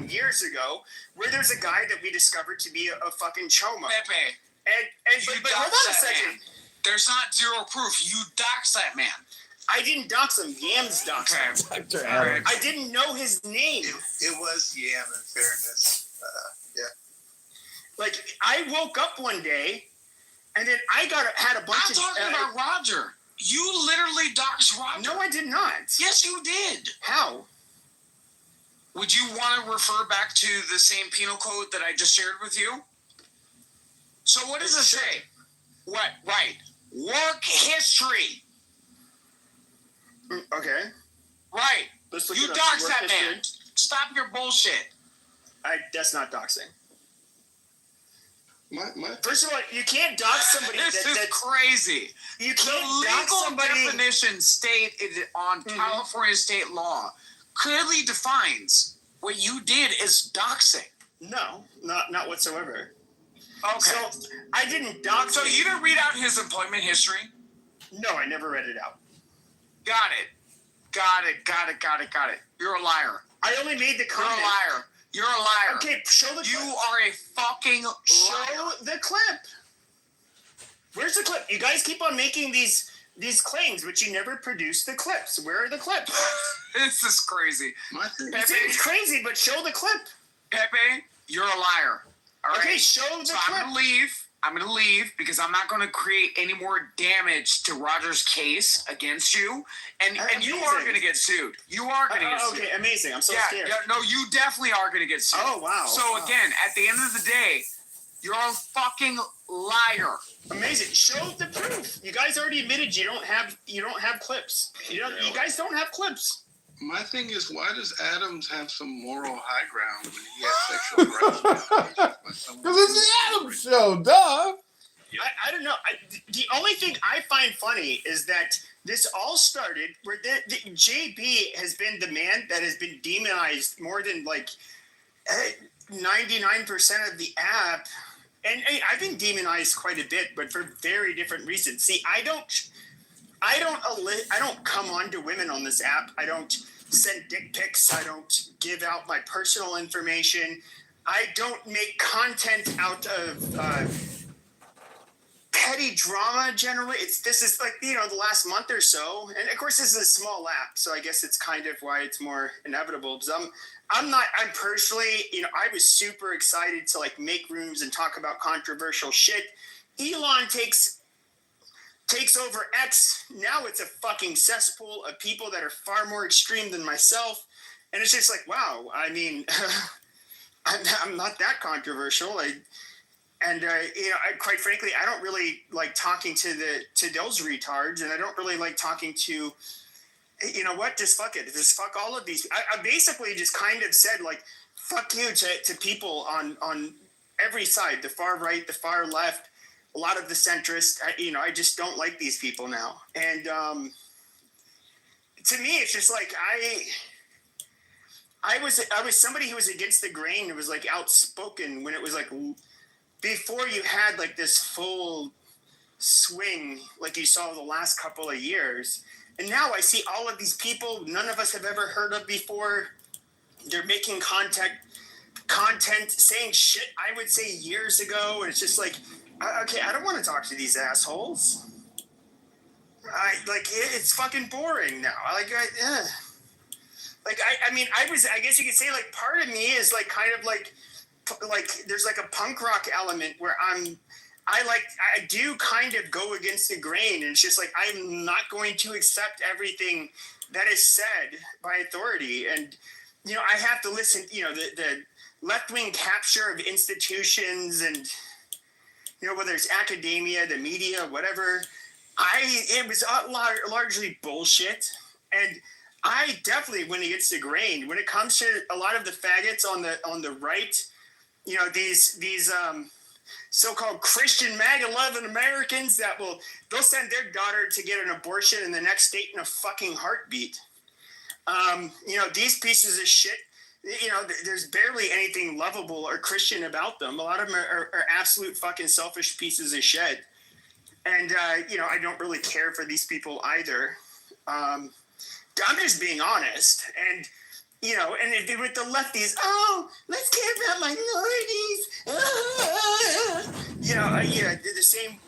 fucking years ago, where there's a guy that we discovered to be a fucking choma. Pepe. But hold on a second. Man. There's not zero proof. You doxed that man. I didn't dox him. Yams doxed him. Dr. Adams. I didn't know his name. It was Yam, in fairness. Yeah. Like, I woke up one day, and then I had a bunch I'm talking about Roger. You literally doxed Roger. No, I did not. Yes, you did. How? Would you want to refer back to the same penal code that I just shared with you? So what does it say? What? Right. Work history. Okay. Right. Let's look you doxed that man. Stop your bullshit. That's not doxing. My First of all, you can't dox somebody. This is crazy. You can't the dox legal somebody. definition stated on California state law clearly defines what you did as doxing. No, not whatsoever. Okay. So I didn't dox. So you didn't read out his employment history? No, I never read it out. Got it. You're a liar. I only made the comment. You're a liar. Okay, show the clip. You are a fucking liar. Show the clip. Where's the clip? You guys keep on making these claims, but you never produce the clips. Where are the clips? This is crazy. It seems crazy, but show the clip. Pepe, you're a liar. All Okay, right? show the so clip. I'm going to leave because I'm not going to create any more damage to Roger's case against you. And you are going to get sued. You are going to get sued. Okay, amazing. I'm so scared. Yeah, no, you definitely are going to get sued. Oh, wow. So again, at the end of the day, you're a fucking liar. Amazing. Show the proof. You guys already admitted you don't have clips. You guys don't have clips. My thing is, why does Adams have some moral high ground when he has sexual harassment? Because it's the Adams show, duh. I don't know. The only thing I find funny is that this all started where the JB has been the man that has been demonized more than like 99% of the app. And I've been demonized quite a bit, but for very different reasons. See, I don't come on to women on this app. I don't send dick pics. I don't give out my personal information. I don't make content out of petty drama generally. This is like, the last month or so. And of course, this is a small app, so I guess it's kind of why it's more inevitable. Because I'm personally, I was super excited to like make rooms and talk about controversial shit. Elon takes over X. Now it's a fucking cesspool of people that are far more extreme than myself. And it's just like, wow, I mean, I'm not that controversial. Quite frankly, I don't really like talking to those retards, and I don't really like talking to, just fuck it. Just fuck all of these. I basically just kind of said like, fuck you to people on every side, the far right, the far left, a lot of the centrists. I just don't like these people now. And to me, it's just like I was somebody who was against the grain. It was like outspoken when it was like before you had like this full swing like you saw the last couple of years. And now I see all of these people none of us have ever heard of before. They're making content saying shit I would say years ago, and it's just like, okay, I don't want to talk to these assholes. It's fucking boring now. I guess you could say like part of me is like kind of like there's like a punk rock element where I do kind of go against the grain, and it's just like I'm not going to accept everything that is said by authority, and I have to listen. The left-wing capture of institutions, and whether it's academia, the media, whatever. It was largely bullshit, and I definitely went against the grain when it comes to a lot of the faggots on the right. These so-called Christian MAGA-loving Americans they'll send their daughter to get an abortion in the next state in a fucking heartbeat. These pieces of shit, there's barely anything lovable or Christian about them. A lot of them are absolute fucking selfish pieces of shit. And, I don't really care for these people either. I'm just being honest. And, you know, and if they with the lefties, oh, let's care about minorities. Yeah, they're the same,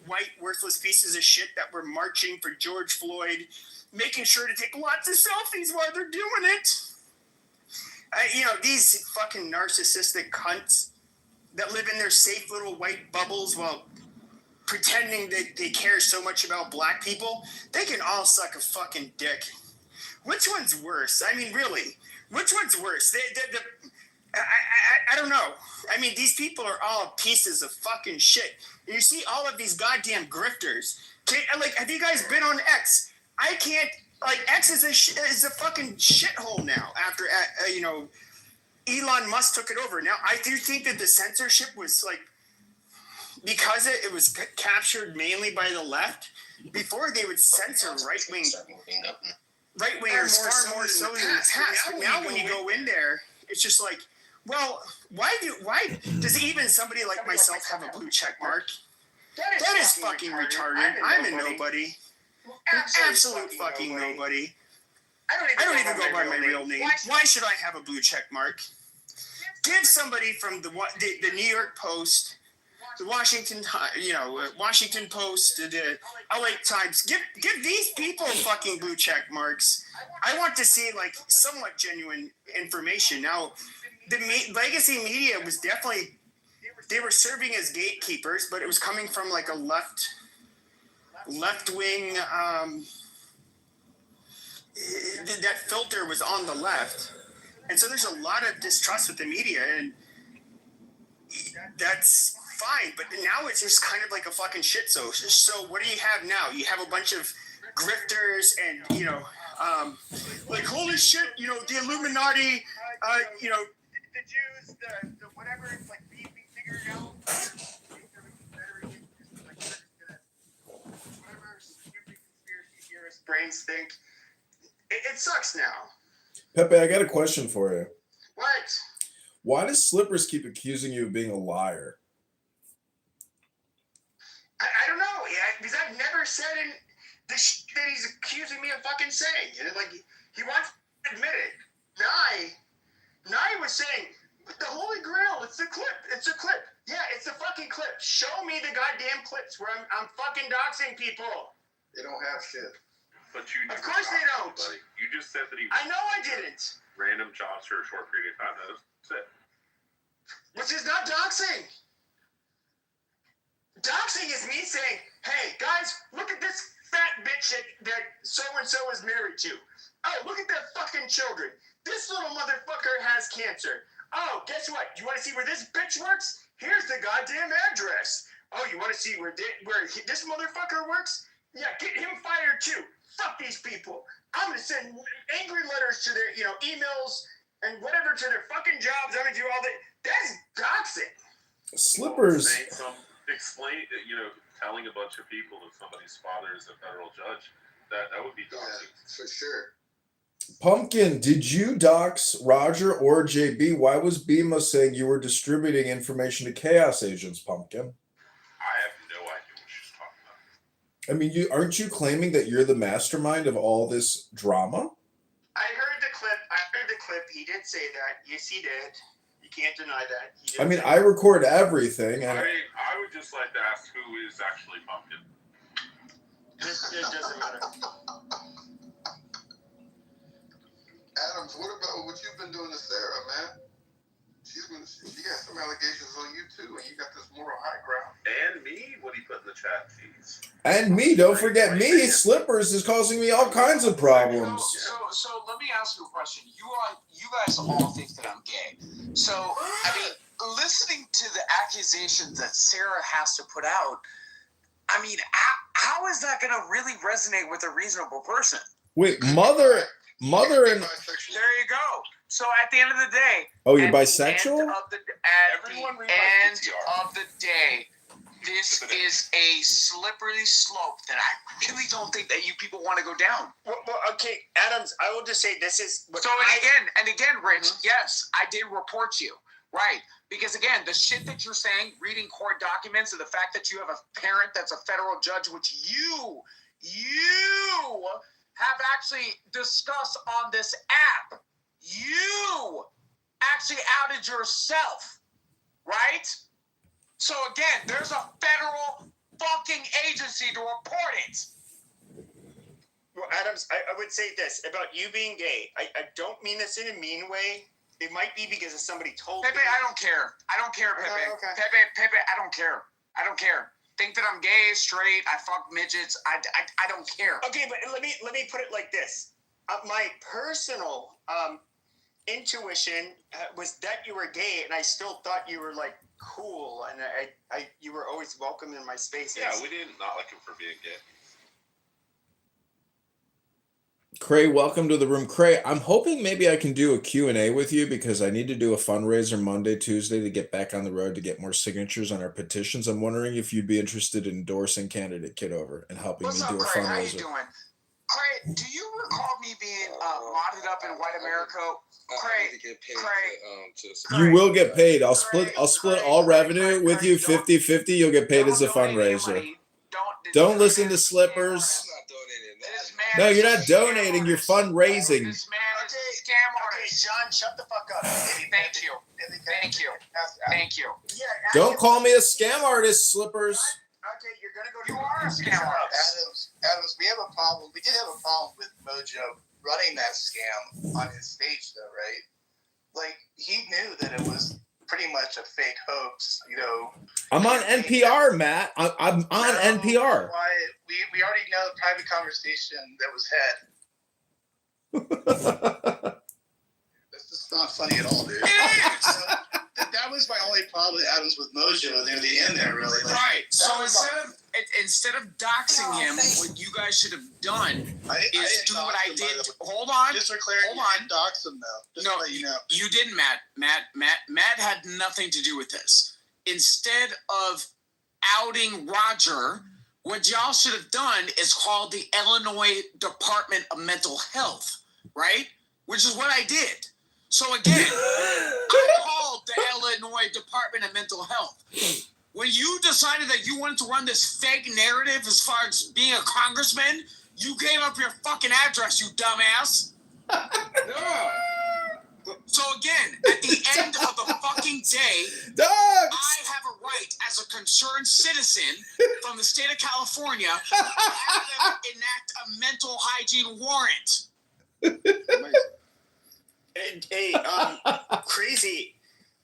white worthless pieces of shit that were marching for George Floyd, making sure to take lots of selfies while they're doing it. These fucking narcissistic cunts that live in their safe little white bubbles while pretending that they care so much about black people, they can all suck a fucking dick. Which one's worse? I mean, really, which one's worse? I don't know. I mean, these people are all pieces of fucking shit. You see all of these goddamn grifters. Have you guys been on X? I can't. X is a fucking shithole now. After Elon Musk took it over. Now, I do think that the censorship was because it was captured mainly by the left. Before they would censor right-wingers far more so than the past. But now when you go in there, it's just like, well, why does even somebody like myself have a blue check mark? That is fucking retarded. I'm a nobody. Absolute fucking nobody. I don't even go by my real name. Why should I have a blue check mark? Give somebody from the New York Post, the Washington Post, the LA Times. Give these people fucking blue check marks. I want to see somewhat genuine information. Now, the legacy media was definitely, they were serving as gatekeepers, but it was coming from a left wing. That filter was on the left, and so there's a lot of distrust with the media, and that's fine. But now it's just kind of like a fucking shit. So what do you have now? You have a bunch of grifters, and holy shit, the Illuminati, the Jews, the whatever. It's we figured it out. Whatever stupid conspiracy theorist brains think. It sucks now. Pepe, I got a question for you. What? Why does Slippers keep accusing you of being a liar? I don't know. Because I've never said the shit that he's accusing me of fucking saying. He wants to admit it. Nye was saying, the Holy Grail, it's a clip. It's a clip. Yeah, it's a fucking clip. Show me the goddamn clips where I'm fucking doxing people. They don't have shit. But you of course they don't. Buddy. You just said that he I know I didn't. Random jobs for a short period of time. That's it. Which is not doxing. Doxing is me saying, hey, guys, look at this fat bitch that so-and-so is married to. Oh, look at their fucking children. This little motherfucker has cancer. Oh, guess what? You want to see where this bitch works? Here's the goddamn address. Oh, you want to see where this motherfucker works? Yeah, get him fired too. Fuck these people. I'm going to send angry letters to their, emails and whatever to their fucking jobs. I'm going to do all that. That's doxing. Slippers. Explain, telling a bunch of people that somebody's father is a federal judge, that would be doxing. Yeah, for sure. Pumpkin, did you dox Roger or JB? Why was Bima saying you were distributing information to chaos agents, Pumpkin? I have no idea what she's talking about. I mean, aren't you claiming that you're the mastermind of all this drama? I heard the clip. He did say that. Yes, he did. You can't deny that. I mean, I record everything. And I would just like to ask who is actually Pumpkin. It doesn't matter. Adams, what about what you've been doing to Sarah, man? She got some allegations on you too, and you got this moral high ground. And me? What do you put in the chat feeds? And me, don't forget me. Slippers is causing me all kinds of problems. So let me ask you a question. You guys all think that I'm gay. So, I mean, listening to the accusations that Sarah has to put out, I mean, how is that going to really resonate with a reasonable person? Wait, mother and... There you go. So at the end of the day... Oh, you're bisexual? At the end of the day, this is a slippery slope that I really don't think that you people want to go down. Well, okay, Adams, I will just say this is... again, Rich, yes, I did report you. Right. Because, again, the shit that you're saying, reading court documents, and the fact that you have a parent that's a federal judge, which you have actually discussed on this app. You actually outed yourself, right? So again, there's a federal fucking agency to report it. Well, Adams, I would say this about you being gay. I don't mean this in a mean way. It might be because somebody told Pepe, me. I don't care. I don't care, Pepe. Okay. Pepe, I don't care. I don't care. Think that I'm gay, straight, I fuck midgets. I don't care. Okay, but let me put it like this. My personal intuition was that you were gay, and I still thought you were like cool, and you were always welcome in my spaces. Yeah, we did not like him for being gay. Cray, welcome to the room. Cray, I'm hoping maybe I can do a Q&A with you because I need to do a fundraiser Monday, Tuesday to get back on the road to get more signatures on our petitions. I'm wondering if you'd be interested in endorsing candidate Kitover and helping What's me up, do a Craig? How you fundraiser. doing? Craig, do you recall me being modded up in White America? Craig, You will get paid. I'll split Craig, all revenue Craig, with Craig, you don't- 50-50. You'll get paid as a Don't donate any fundraiser. money. Don't listen to this Slippers. This man No, is you're a not scam donating. You're artist. fundraising. This man is a scam Okay, artist. John, shut the fuck up. Thank you. Thank you. Thank you. Yeah. Don't call me a scam artist, Slippers. Okay, you're gonna go. You are a scam artist. Adams, we have a problem. We did have a problem with Mojo running that scam on his stage, though, right? Like, he knew that it was pretty much a fake hoax, you know. I'm on NPR, Matt. I'm on NPR. Why we already know the private conversation that was had. That's just not funny at all, dude. So, that was my only problem with Adams with Mojo near the end there, really. Like, Right. So instead of doxing him, what you guys should have done is do what I did. Hold on. Just for clarity, Hold you on. didn't dox him, though. Just No, to let you know. you didn't, Matt. Matt had nothing to do with this. Instead of outing Roger, what y'all should have done is called the Illinois Department of Mental Health, right? Which is what I did. So again, I called the Illinois Department of Mental Health. When you decided that you wanted to run this fake narrative as far as being a congressman, you gave up your fucking address, you dumbass. No. So again, at the end of the fucking day, Dogs! I have a right as a concerned citizen from the state of California to have them enact a mental hygiene warrant. Hey, crazy.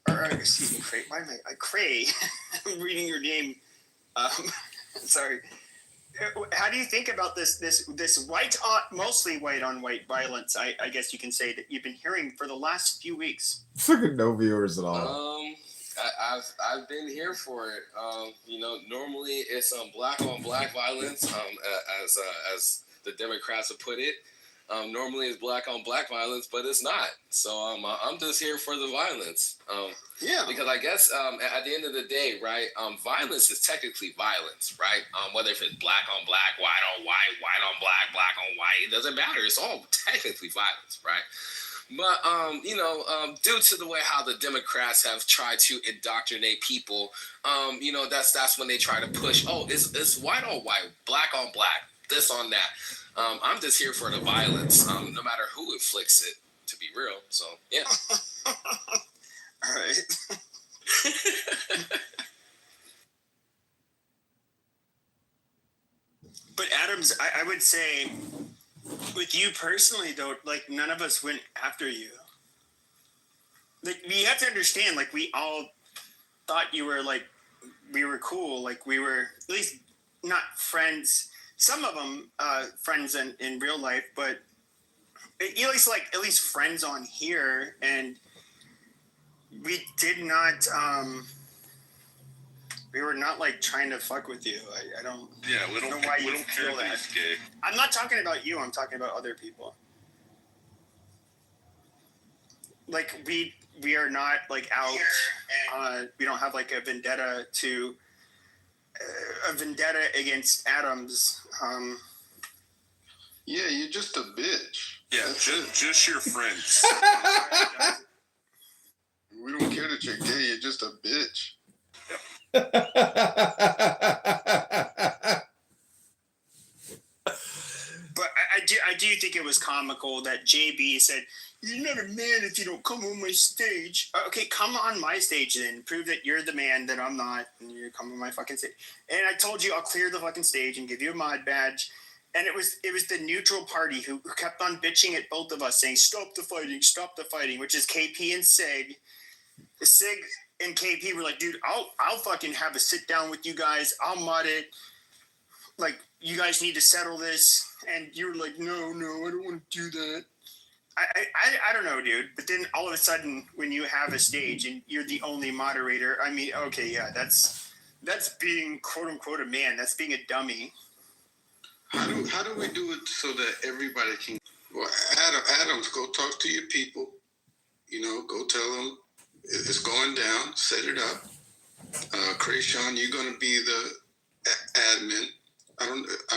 Or excuse me, Cray. Why am I Cray? I'm reading your name. Sorry. How do you think about this white on, mostly white on white violence? I guess you can say that you've been hearing for the last few weeks. Fucking no viewers at all. I've been here for it. You know, normally it's black on black violence, as the Democrats have put it. Normally it's black on black violence, but it's not. So I'm just here for the violence. Yeah. Because I guess at the end of the day, right, violence is technically violence, right? Whether if it's black on black, white on white, white on black, black on white, it doesn't matter. It's all technically violence, right? But, you know, due to the way how the Democrats have tried to indoctrinate people, you know, that's when they try to push, it's white on white, black on black, this on that. I'm just here for the violence, no matter who inflicts it, to be real. So, yeah. All right. But Adams, I would say, with you personally, though, like none of us went after you. Like you have to understand, like we all thought you were like we were cool, like we were at least not friends. Some of them friends in real life, but at least friends on here, and we did not. We were not like trying to fuck with you. I don't. Yeah, we don't. know why We you don't care feel if that. he's gay. I'm not talking about you. I'm talking about other people. Like we are not like out. We don't have like a vendetta against Adams. Yeah, you're just a bitch. Yeah, just your friends. We don't care that you're gay. You're just a bitch. But I do think think it was comical that JB said, "You're not a man if you don't come on my stage." Okay, come on my stage then. Prove that you're the man, that I'm not, and you're coming on my fucking stage. And I told you I'll clear the fucking stage and give you a mod badge. And it was the neutral party who kept on bitching at both of us, saying, stop the fighting, which is KP and Sig. Sig and KP were like, dude, I'll fucking have a sit down with you guys. I'll mod it. Like, you guys need to settle this. And you were like, no, I don't want to do that. I don't know, dude. But then all of a sudden, when you have a stage and you're the only moderator, I mean, okay, yeah, that's being quote unquote a man. That's being a dummy. How do we do it so that everybody can? Well, Adams, go talk to your people. Go tell them it's going down. Set it up. Krayshawn, you're going to be the admin. I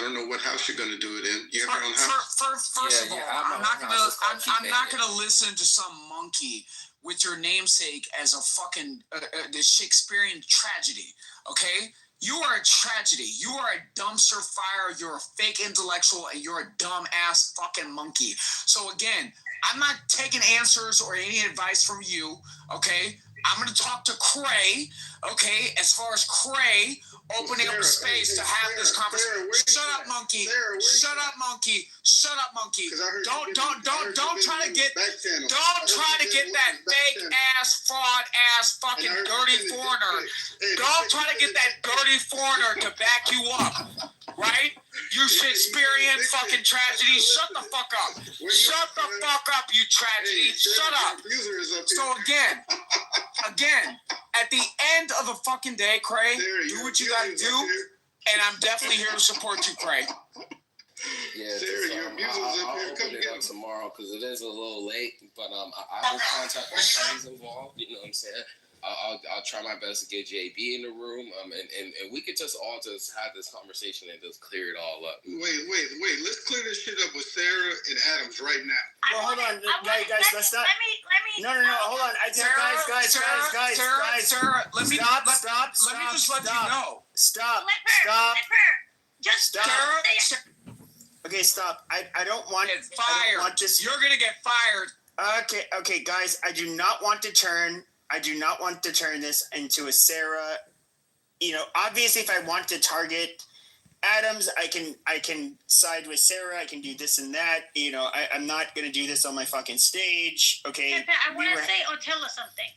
don't know what house you're going to do it in. You have your own house. First of all, I'm not gonna listen to some monkey with your namesake as a fucking the Shakespearean tragedy. Okay. You are a tragedy. You are a dumpster fire. You're a fake intellectual, and you're a dumb ass fucking monkey. So again, I'm not taking answers or any advice from you. Okay, I'm gonna talk to Cray. Okay, as far as Cray opening up a space to have this conversation. Shut up, monkey. Shut up, monkey. Shut up, monkey. Don't try to get that fake ass, fraud ass, fucking dirty foreigner. Don't try to get that dirty foreigner to back you up. Right? You Shakespearean fucking tragedy. Shut the fuck up. Shut the fuck up, you tragedy. Shut up. So again, at the end of the fucking day, Cray, do what you gotta do, and I'm definitely here to support you, Cray. Yeah, I'll open it up tomorrow because it is a little late, but I will contact my friends involved. You know what I'm saying? I'll try my best to get JB in the room, and we could just all just have this conversation and just clear it all up. Wait. Let's clear this shit up with Sarah and Adams right now. Well, hold on, guys. Let's not. Let me. No. Hold on. Guys. Sarah, let me just let you know. Stop. Just stop. Okay, stop. I don't want to get fired. You're gonna get fired. Okay, guys. I do not want to turn this into a Sarah. Obviously, if I want to target Adams, I can side with Sarah. I can do this and that. I'm not gonna do this on my fucking stage. Okay. I want to say or tell us something.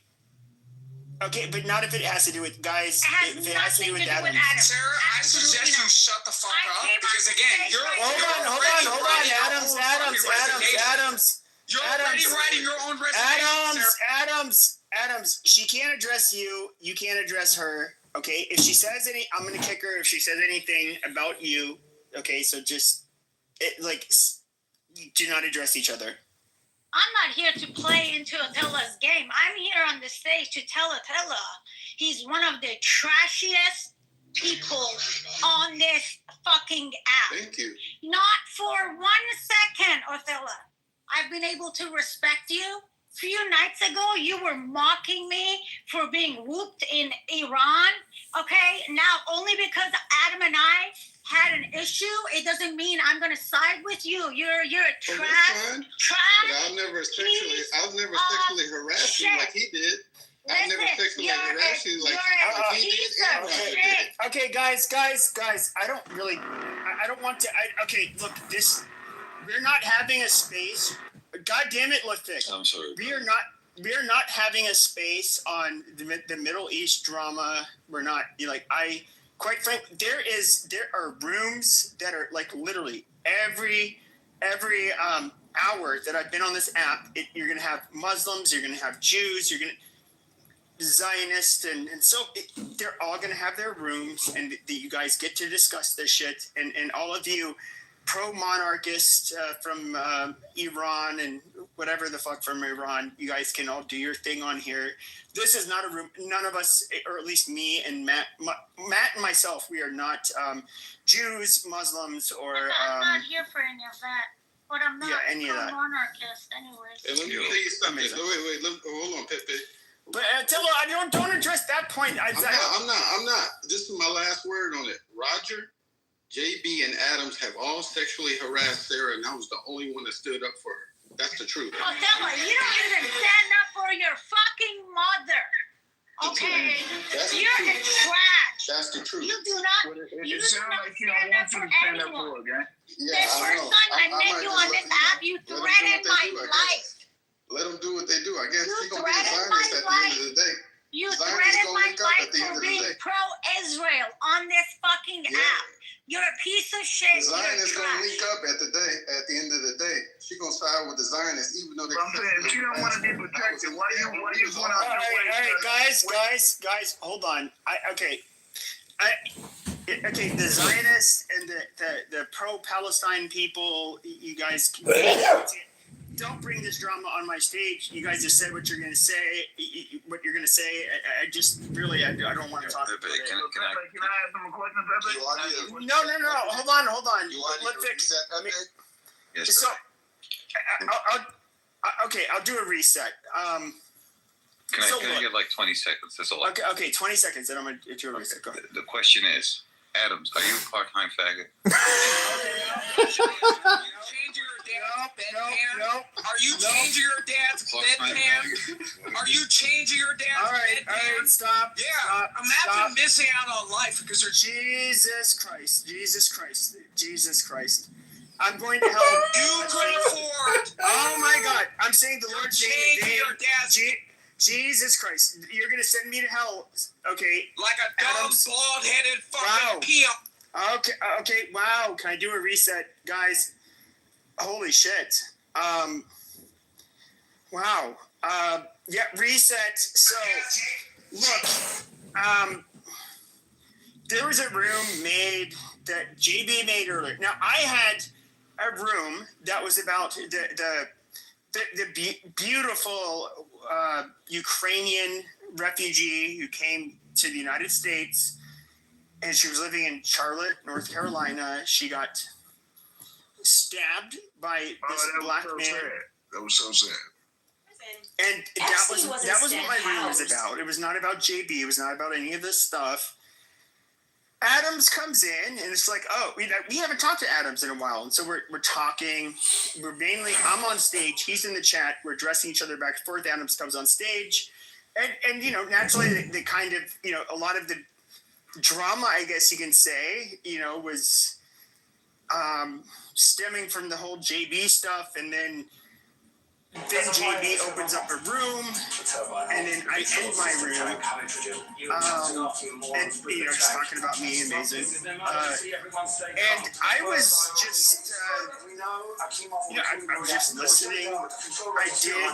Okay, but not if it has to do with guys. If it has to do with Adams. Sarah, I suggest you shut the fuck up because again, you're hold on. Adams. You're already writing your own resignation. Adams, she can't address you. You can't address her. Okay, if she says I'm gonna kick her. If she says anything about you, okay, so just do not address each other. I'm not here to play into Attila's game. I'm here on the stage to tell Attila he's one of the trashiest people on this fucking app. Thank you. Not for 1 second, Attila. I've been able to respect you. A few nights ago, you were mocking me for being whooped in Iran. Okay, now only because Adam and I had an issue, it doesn't mean I'm gonna side with you. You're a trash. But I'll never sexually harass you like he did. I've never sexually harassed you like he did. Okay, guys. I don't want to. Okay, look, we're not having a space. God damn it, Lithik. I'm sorry. We are not having a space on the Middle East drama. We're not quite frankly, there are rooms that are like literally every hour that I've been on this app. You're gonna have Muslims, you're gonna have Jews, you're gonna Zionists, and so they're all gonna have their rooms, and you guys get to discuss this shit, and all of you pro-monarchist from Iran and whatever the fuck from Iran, you guys can all do your thing on here. This is not a room. None of us, or at least me and Matt and myself, we are not Jews, Muslims, or. I'm not here for any of that. But I'm not pro-monarchist, anyways. Hey, let me tell you something. Wait. Hold on, Pepe. But Attila, don't address that point. I'm not. This is my last word on it. Roger, JB and Adams have all sexually harassed Sarah, and I was the only one that stood up for her. That's the truth. Othello, you don't even stand up for your fucking mother. Okay? You're the trash. That's the truth. You do not. You do not stand up for anyone. The first time I met you on this app, you threatened my life. Let them do what they do. I guess You he's gonna be the threatened Zionist my at the end of the day. You Zionists threatened gonna my link up life at the end for of the being day. pro-Israel on this fucking Yeah. app. You're a piece of shit. The You're Zionists gonna trash. link up at the end of the day. She gonna side with the Zionists, even though they. I'm saying if you don't want to be protected, why you going out All your way? right, guys, hold on. Okay, the Zionists and the pro-Palestine people, you guys don't bring this drama on my stage. You guys just said what you're gonna say. What you're gonna say. I just really, I don't want to talk. Can I ask him a question, Pepe? No. Hold on. Let's fix. Yes, So, I'll do a reset. Can so I look. get like 20 seconds? That's a lot. Okay, 20 seconds, then I'm gonna do a reset. Go ahead. The question is, Adams, are you a part-time faggot? Changing your dad's bedpan? Are you changing your dad's bedpan? Are you changing your dad's All right, bedpan? stop. Yeah, stop, imagine stop. missing out on life because there's Jesus Christ. I'm going to help. you could afford Oh my God! I'm saying the Lord changing your dad's Jesus Christ! You're gonna send me to hell? Okay. like a dumb, Adams. bald-headed Wow. fucking pimp. Okay. Wow. Can I do a reset, guys? Holy shit. Wow. Yeah. Reset. So, look. There was a room made that JB made earlier. Now I had a room that was about the beautiful Ukrainian refugee who came to the United States, and she was living in Charlotte, North Carolina. She got stabbed by this black man. Sad. That was so sad. And that was wasn't what my room was housed. about. It was not about JB. It was not about any of this stuff. Adams comes in, and it's like, oh, we haven't talked to Adams in a while, and so we're talking. I'm on stage, he's in the chat. We're addressing each other back and forth. Adams comes on stage, and naturally, the kind of a lot of the drama, I guess you can say, was stemming from the whole JB stuff, and then JB opens up a room, and then I end my room, and just talking about me, amazing. And I was just, I was just listening. I did,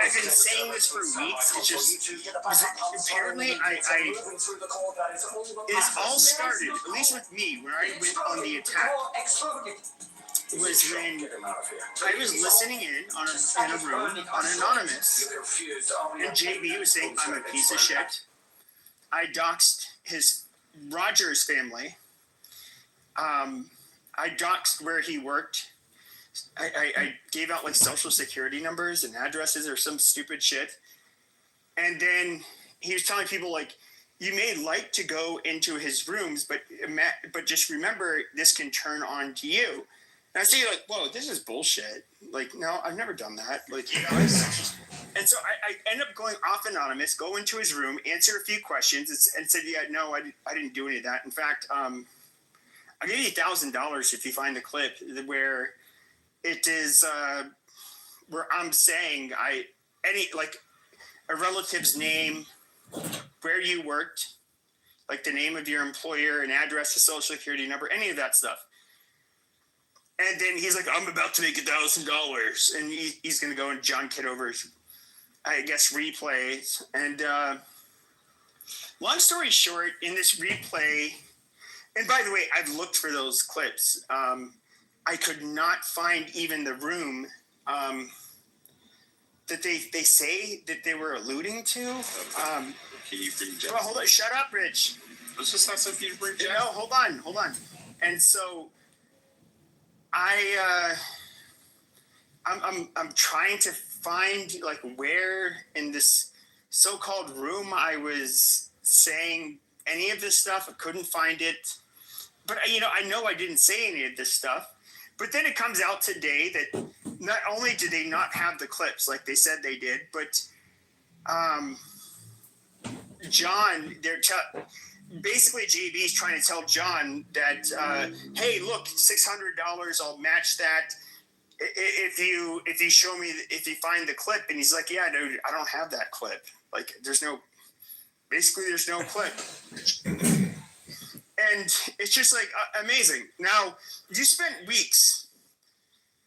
I've been saying this for weeks. It's just apparently it's all started, at least with me, where I went on the attack. Was when I was listening in a room on Anonymous, and JB was saying I'm a piece of shit. I doxed his Rogers family. I doxed where he worked. I gave out like social security numbers and addresses or some stupid shit. And then he was telling people like, you may like to go into his rooms, but just remember this can turn on to you. And I see like, whoa, this is bullshit. Like, no, I've never done that. Like, and so I end up going off Anonymous, go into his room, answer a few questions, and said, yeah, no, I didn't do any of that. In fact, I'll give you $1,000 if you find the clip where it is where I'm saying a relative's name, where you worked, like the name of your employer, an address, a social security number, any of that stuff. And then he's like, I'm about to make $1,000. And he's going to go in John Kitover's, I guess, replays. And long story short, in this replay, and by the way, I've looked for those clips. I could not find even the room that they say that they were alluding to. Can you bring Jeff? Well, hold on. Shut up, Rich. This is not something you bring Jeff. No, hold on. And so I'm trying to find like where in this so-called room I was saying any of this stuff. I couldn't find it. But, I know I didn't say any of this stuff. But then it comes out today that not only do they not have the clips like they said they did, but John, basically JB's trying to tell John that, hey, look, $600, I'll match that if you show me, if you find the clip. And he's like, yeah, dude, I don't have that clip. Like, there's no clip. And it's just like amazing. Now, you spent weeks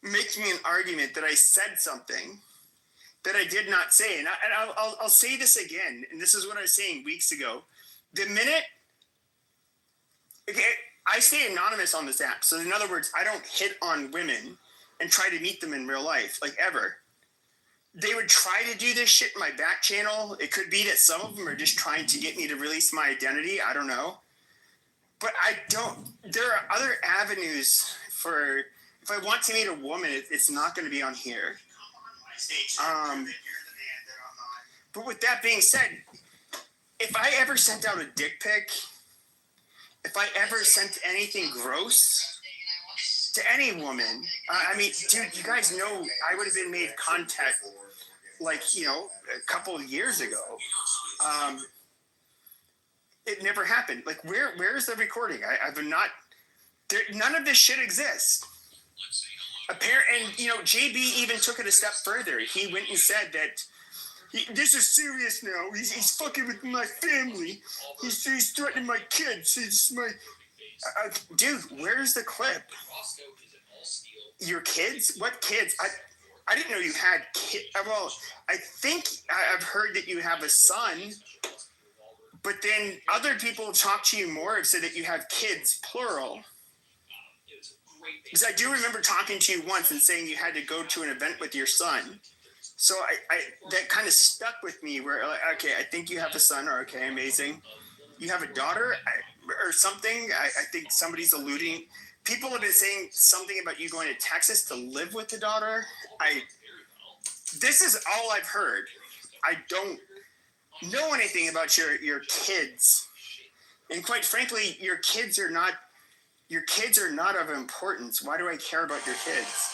making an argument that I said something that I did not say. And I'll say this again. And this is what I was saying weeks ago. The minute, okay, I stay anonymous on this app. So in other words, I don't hit on women and try to meet them in real life, like ever. They would try to do this shit in my back channel. It could be that some of them are just trying to get me to release my identity. I don't know. But there are other avenues for, if I want to meet a woman, it's not going to be on here. But with that being said, if I ever sent out a dick pic, if I ever sent anything gross to any woman, I mean, dude, you guys know I would have been made contact like, a couple of years ago. It never happened. Like, where's the recording? I've not. None of this shit exists. And JB even took it a step further. He went and said that this is serious now. He's fucking with my family. He's threatening my kids. It's my dude. Where's the clip? Your kids? What kids? I didn't know you had kids. Well, I think I've heard that you have a son. But then other people have talked to you more, have said that you have kids, plural. Because I do remember talking to you once and saying you had to go to an event with your son. So I that kind of stuck with me where, like, okay, I think you have a son, or okay, amazing. You have a daughter or something. I think somebody's alluding. People have been saying something about you going to Texas to live with the daughter. This is all I've heard. I don't know anything about your kids, and quite frankly, your kids are not of importance. Why do I care about your kids?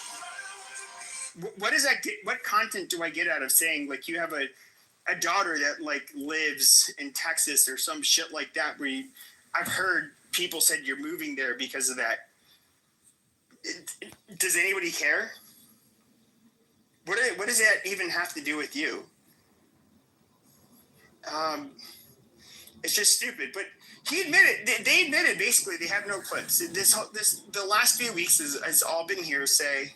What does that get? What content do I get out of saying like you have a daughter that like lives in Texas or some shit like that? Where I've heard people said you're moving there because of that. Does anybody care? What does that even have to do with you? It's just stupid. But he admitted, they admitted basically they have no clips. The last few weeks has all been hearsay.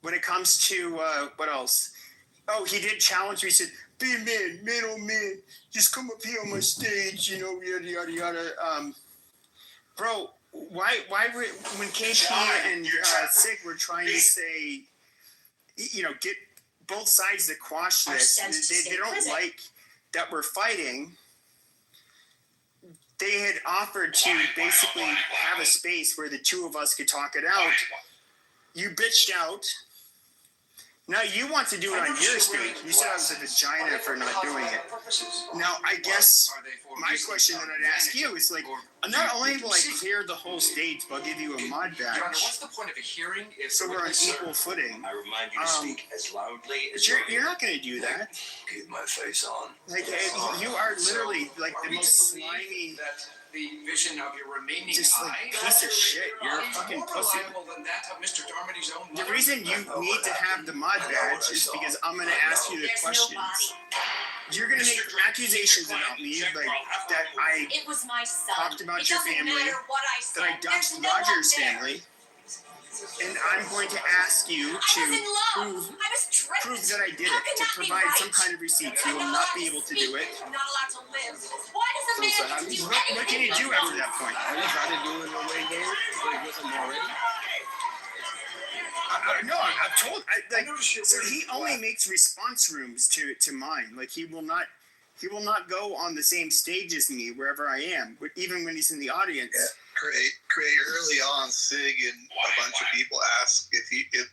When it comes to what else? Oh, he did challenge me. He said, "Be a man, oh man, just come up here on my stage, yada yada yada." Bro, why were, when KP and Sig were trying to say, get both sides to quash this, they don't like that we're fighting. They had offered to basically have a space where the two of us could talk it out. You bitched out. Now you want to do it on your stage. You said I was a vagina for not doing it. Now, I guess my question that I'd ask you is like, not only will I clear the whole stage, but I'll give you a mod badge. What's the point of a hearing? So we're on equal footing. I remind you to speak as loudly as you're not going to do that. Keep my face on. Like, you are literally like the most slimy. The vision of your remaining just like piece of shit. You're a fucking pussy. Than that of Mr. Darmody's own the reason you need to have the mod badge is because I'm going to ask you the questions. You're going to make accusations about me, like that I talked about your family, that I doxed Roger's family. And I'm going to ask you to prove that I did it, to provide some kind of receipts. You will not be able to do it. What can you do after that point? I try to do it in a way there, but with him already. No, I've told. So he only makes response rooms to mine. Like he will not go on the same stage as me wherever I am, even when he's in the audience. Yeah. Cray, early on, Sig and a bunch of people asked if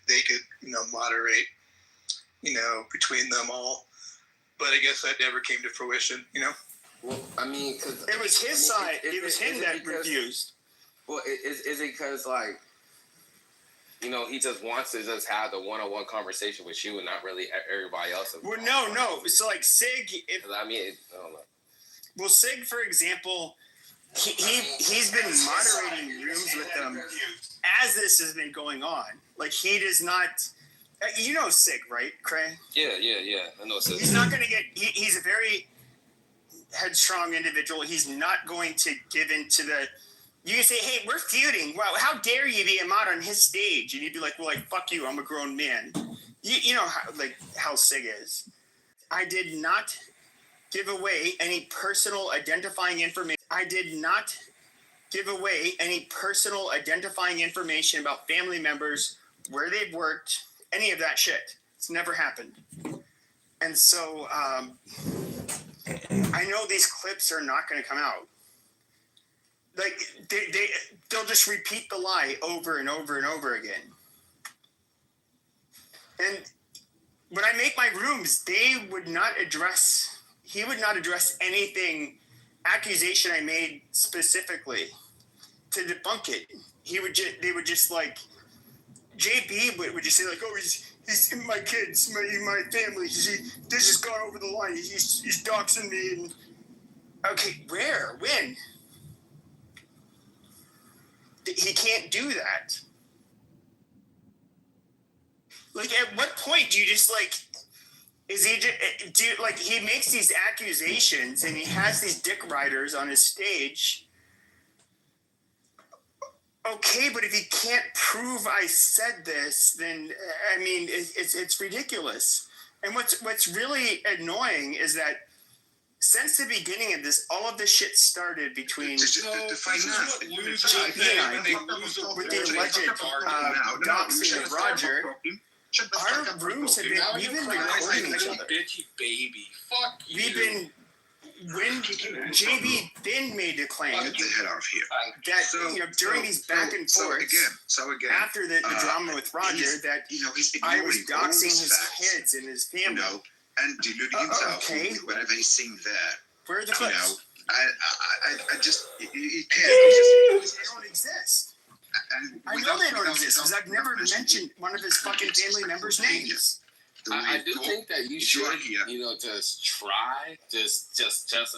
they could, moderate, between them all. but I guess that never came to fruition, you know? Well, I mean, because it was his side. It was him that refused. Well, is it because, like, you know, he just wants to just have the one-on-one conversation with you and not really everybody else? Well, no. So, like, Sig, I mean, I don't know. Well, Sig, for example, he's been moderating rooms with them as this has been going on. Like, he does not... You know Sig, right, Cray? Yeah. I know Sig. He's not going to get... He's a very headstrong individual. He's not going to give in to the... You can say, hey, we're feuding. Wow, how dare you be a mod on his stage? And you'd be like, well, like, fuck you, I'm a grown man. You know how Sig is. I did not give away any personal identifying information. I did not give away any personal identifying information about family members, where they've worked, any of that shit. It's never happened. And so I know these clips are not going to come out. Like, they'll just repeat the lie over and over and over again. And when I make my rooms, he would not address anything, accusation I made specifically to debunk it. They would just like, JP would just say like, oh, he's my kids, my family. This has gone over the line. He's doxing me. And okay, where, when? He can't do that. Like, at what point do you just like? Is he just like, he makes these accusations and he has these dick riders on his stage? Okay, but if he can't prove I said this, then I mean it's ridiculous. And what's really annoying is that since the beginning of this, all of this shit started between JP and I with the alleged doxing of Roger. Our rooms have been, we've been recording each other. Bitchy baby. Fuck you. We've been, when JB then made the claim Get the head off here. that, during these back and forths, after the drama with Roger, that I was doxing his kids and his family. And deluding himself whenever he's seen there. Where are the clips? I just, you can't. They don't exist. I know they don't exist because I've never mentioned one of his fucking family members' names. I do think that you should, just try, just a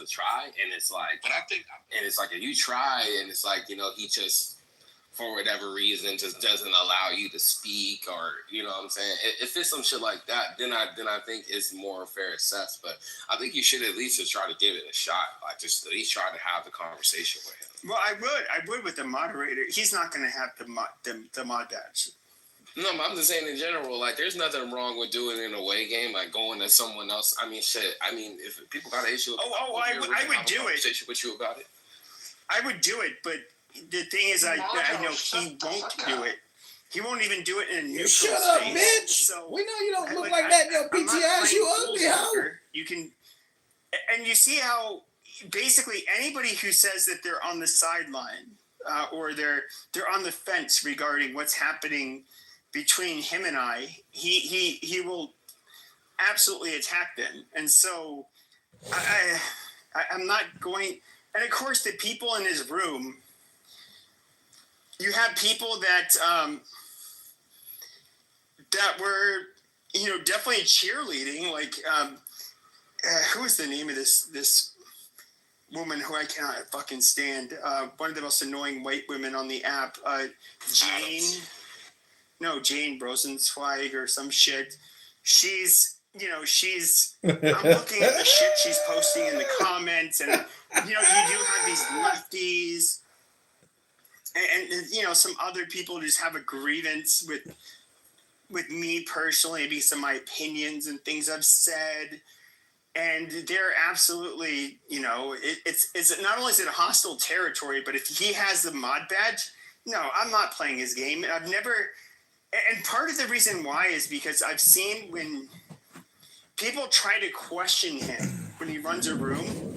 try, and it's like, if you try, and it's like, he just, for whatever reason, just doesn't allow you to speak, or you know what I'm saying. If it's some shit like that, then I think it's more fair assess. But I think you should at least just try to give it a shot, like just at least try to have the conversation with him. Well, I would with the moderator. He's not going to have the mod badge. No, I'm just saying in general, like, there's nothing wrong with doing it in a away game, like going to someone else. I mean, shit. I mean, if people got an issue, I would do it. With you about it. I would do it, but the thing is, I know he won't do it. He won't even do it in a neutral Shut space. up, bitch! So, We know you don't look like that in your PTS, you ugly hoe. You can, and you see how basically anybody who says that they're on the sideline or they're on the fence regarding what's happening between him and I, he will absolutely attack them. And so I'm not going. And of course, the people in his room, you have people that that were, definitely cheerleading. Like, who is the name of this woman who I cannot fucking stand? One of the most annoying white women on the app, Jane Rosenzweig or some shit. She's, I'm looking at the shit she's posting in the comments, and you do have these lefties and some other people just have a grievance with me personally, maybe some of my opinions and things I've said. And they're absolutely, it's not only is it a hostile territory, but if he has the mod badge, no, I'm not playing his game. I've never, and part of the reason why is because I've seen when people try to question him when he runs a room,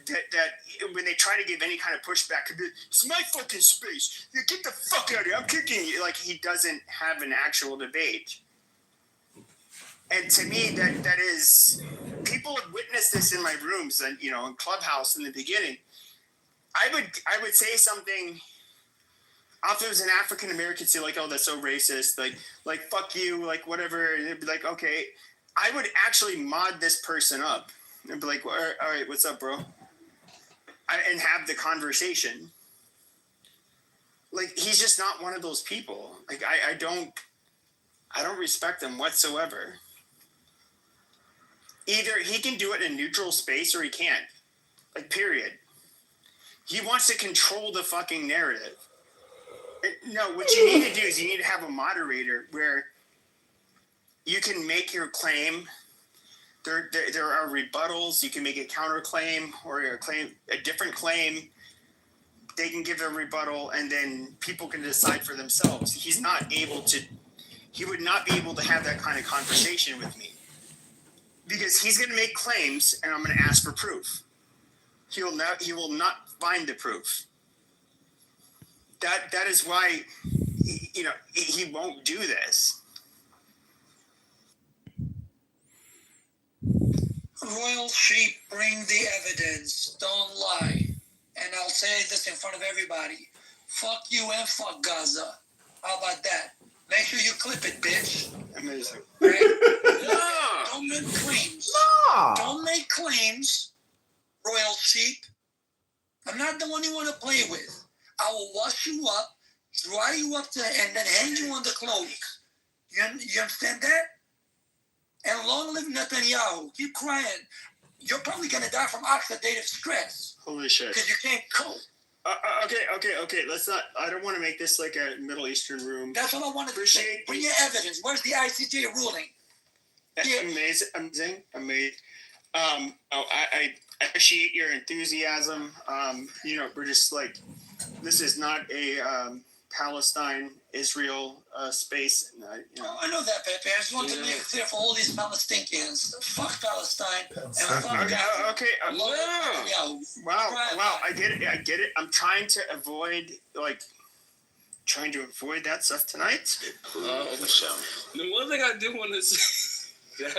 that when they try to give any kind of pushback, it's my fucking space. You get the fuck out of here. I'm kicking you. Like, he doesn't have an actual debate. And to me, that is, people have witnessed this in my rooms and, you know, in Clubhouse in the beginning. I would say something. Often as an African American, say like, "Oh, that's so racist," like "fuck you," like whatever. And it'd be like, okay, I would actually mod this person up and be like, "All right, what's up, bro?" And have the conversation. Like, he's just not one of those people. Like, I don't respect him whatsoever. Either he can do it in a neutral space or he can't. Like, period. He wants to control the fucking narrative. No, what you need to do is you need to have a moderator where you can make your claim. There are rebuttals. You can make a counterclaim or a different claim. They can give a rebuttal, and then people can decide for themselves. He would not be able to have that kind of conversation with me because he's going to make claims, and I'm going to ask for proof. He will not find the proof. That is why, you know, he won't do this. Royal sheep, bring the evidence. Don't lie. And I'll say this in front of everybody. Fuck you and fuck Gaza. How about that? Make sure you clip it, bitch. Amazing. Right? No. Don't make claims. No. Don't make claims, royal sheep. I'm not the one you want to play with. I will wash you up, dry you up, and then hang you on the clothes. You understand that? And long live Netanyahu. Keep crying. You're probably going to die from oxidative stress. Holy shit. Because you can't cope. Okay. Let's not. I don't want to make this like a Middle Eastern room. That's what I wanted to say. Bring your evidence. Where's the ICJ ruling? Amazing. I appreciate your enthusiasm. You know, we're just like, this is not a Palestine-Israel space. You know. I know that, Pepe. I just want to make it clear for all these Palestinians. Fuck Palestine. Okay. Wow. I get it. I'm trying to avoid that stuff tonight. The one thing I do want to say,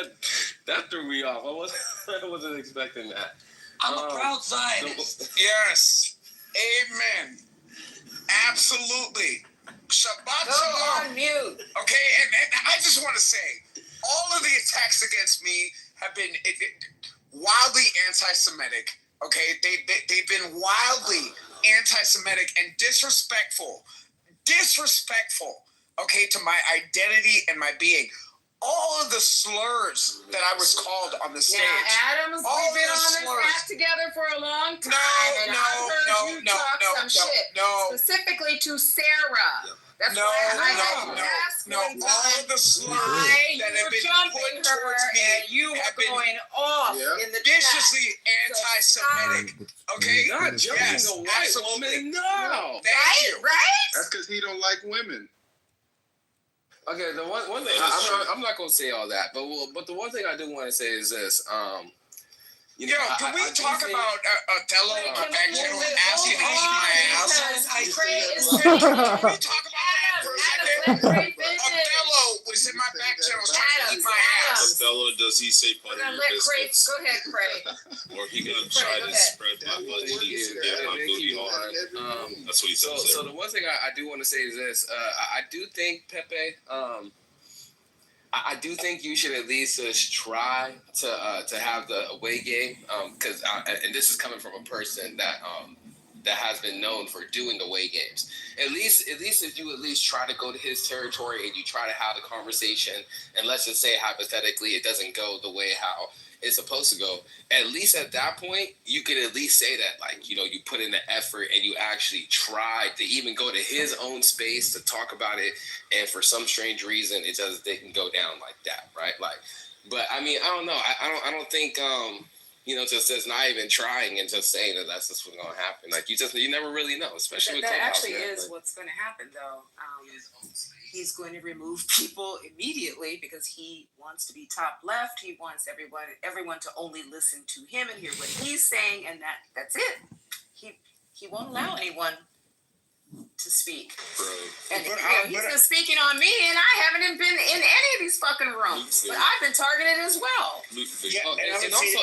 that threw me off. I wasn't expecting that. I'm a proud Zionist. Yes. Amen. Absolutely. Shabbat shalom. On mute. Okay, and I just want to say, all of the attacks against me have been wildly anti-Semitic. Okay, they've been wildly anti-Semitic and disrespectful. Okay, to my identity and my being. All of the slurs that I was called on the stage. Yeah, Adams, we've been on this act together for a long time. I've heard you talk some shit. Specifically to Sarah. That's why I had to ask one time. All of the slurs that have been put towards me and you were going off in the viciously anti-Semitic. Okay? Not jumping a white woman. No. Thank you. Right? That's because he don't like women. Okay, the one thing I'm not gonna say all that, but the one thing I do want to say is this. Can we talk about Othello in my back channel asking to eat my ass? Can we talk about that for a second? Othello was in my back channel trying to eat my ass. Othello, does he say butter your biscuits? Go ahead, Craig. Or he gonna try to spread my butt cheeks and get my booty hard? That's what he says. So the one thing I do want to say is this. I do think, Pepe, I do think you should at least just try to have the away game, because and this is coming from a person that has been known for doing away games. At least if you at least try to go to his territory and you try to have the conversation, and let's just say hypothetically it doesn't go the way how it's supposed to go, at least at that point you could at least say that, like, you know, you put in the effort and you actually tried to even go to his own space to talk about it, and for some strange reason it just didn't go down like that, right? Like, but I mean, I don't know. I don't think just not even trying and just saying that that's just what's gonna happen. Like, you never really know, especially with that Clubhouse, actually man. is what's going to happen, though. He's going to remove people immediately because he wants to be top left. He wants everyone to only listen to him and hear what he's saying, and that's it. He won't allow anyone to speak. Bro. And he's been speaking on me, and I haven't even been in any of these fucking rooms. But I've been targeted as well. And also,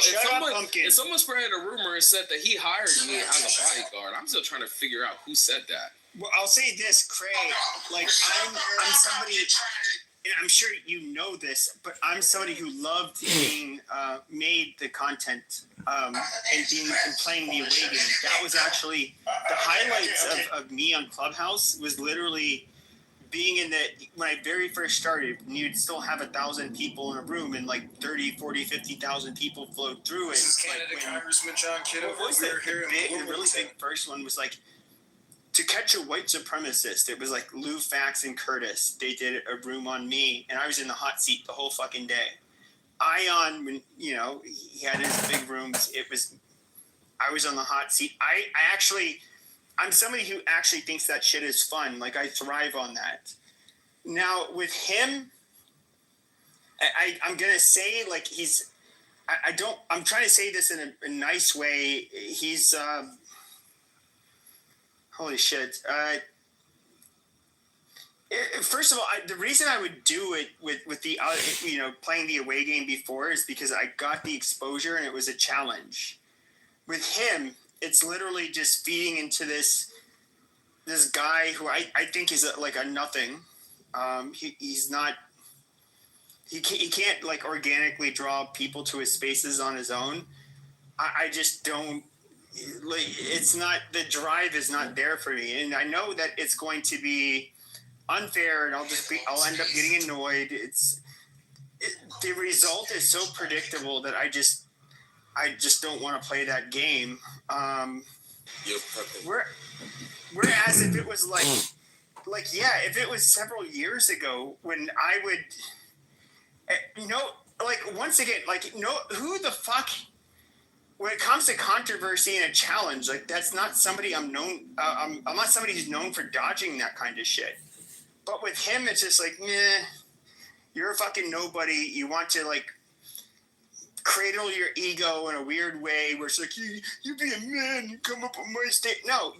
if someone spread a rumor and said that he hired me as a bodyguard, I'm still trying to figure out who said that. Well, I'll say this, Craig. Like I'm somebody, and I'm sure you know this, but I'm somebody who loved being made the content and playing the away game. That was actually the highlights of me on Clubhouse. Was literally being in when I very first started, you'd still have 1,000 people in a room, and like 30, 40, 50,000 people flowed through it. This is Canada Congressman John Kitover. What was the really big first one was like, to catch a white supremacist. It was like Lou Fax and Curtis. They did a room on me, and I was in the hot seat the whole fucking day. Ion, when he had his big rooms, I was on the hot seat. I'm somebody who actually thinks that shit is fun. Like I thrive on that. Now with him, I'm gonna say like I'm trying to say this in a nice way. He's holy shit. First of all, the reason I would do it with the playing the away game before is because I got the exposure and it was a challenge. With him, it's literally just feeding into this guy who I think is like a nothing. He's not. He can't like organically draw people to his spaces on his own. I just don't. Like, it's not, the drive is not there for me, and I know that it's going to be unfair, and I'll end up getting annoyed. The result is so predictable that I just don't want to play that game. Whereas if it was if it was several years ago when I would, once again, who the fuck. When it comes to controversy and a challenge, like that's not somebody I'm known. I'm not somebody who's known for dodging that kind of shit. But with him, it's just like, meh, you're a fucking nobody. You want to like cradle your ego in a weird way, where it's like you be a man, you come up on my stage. No,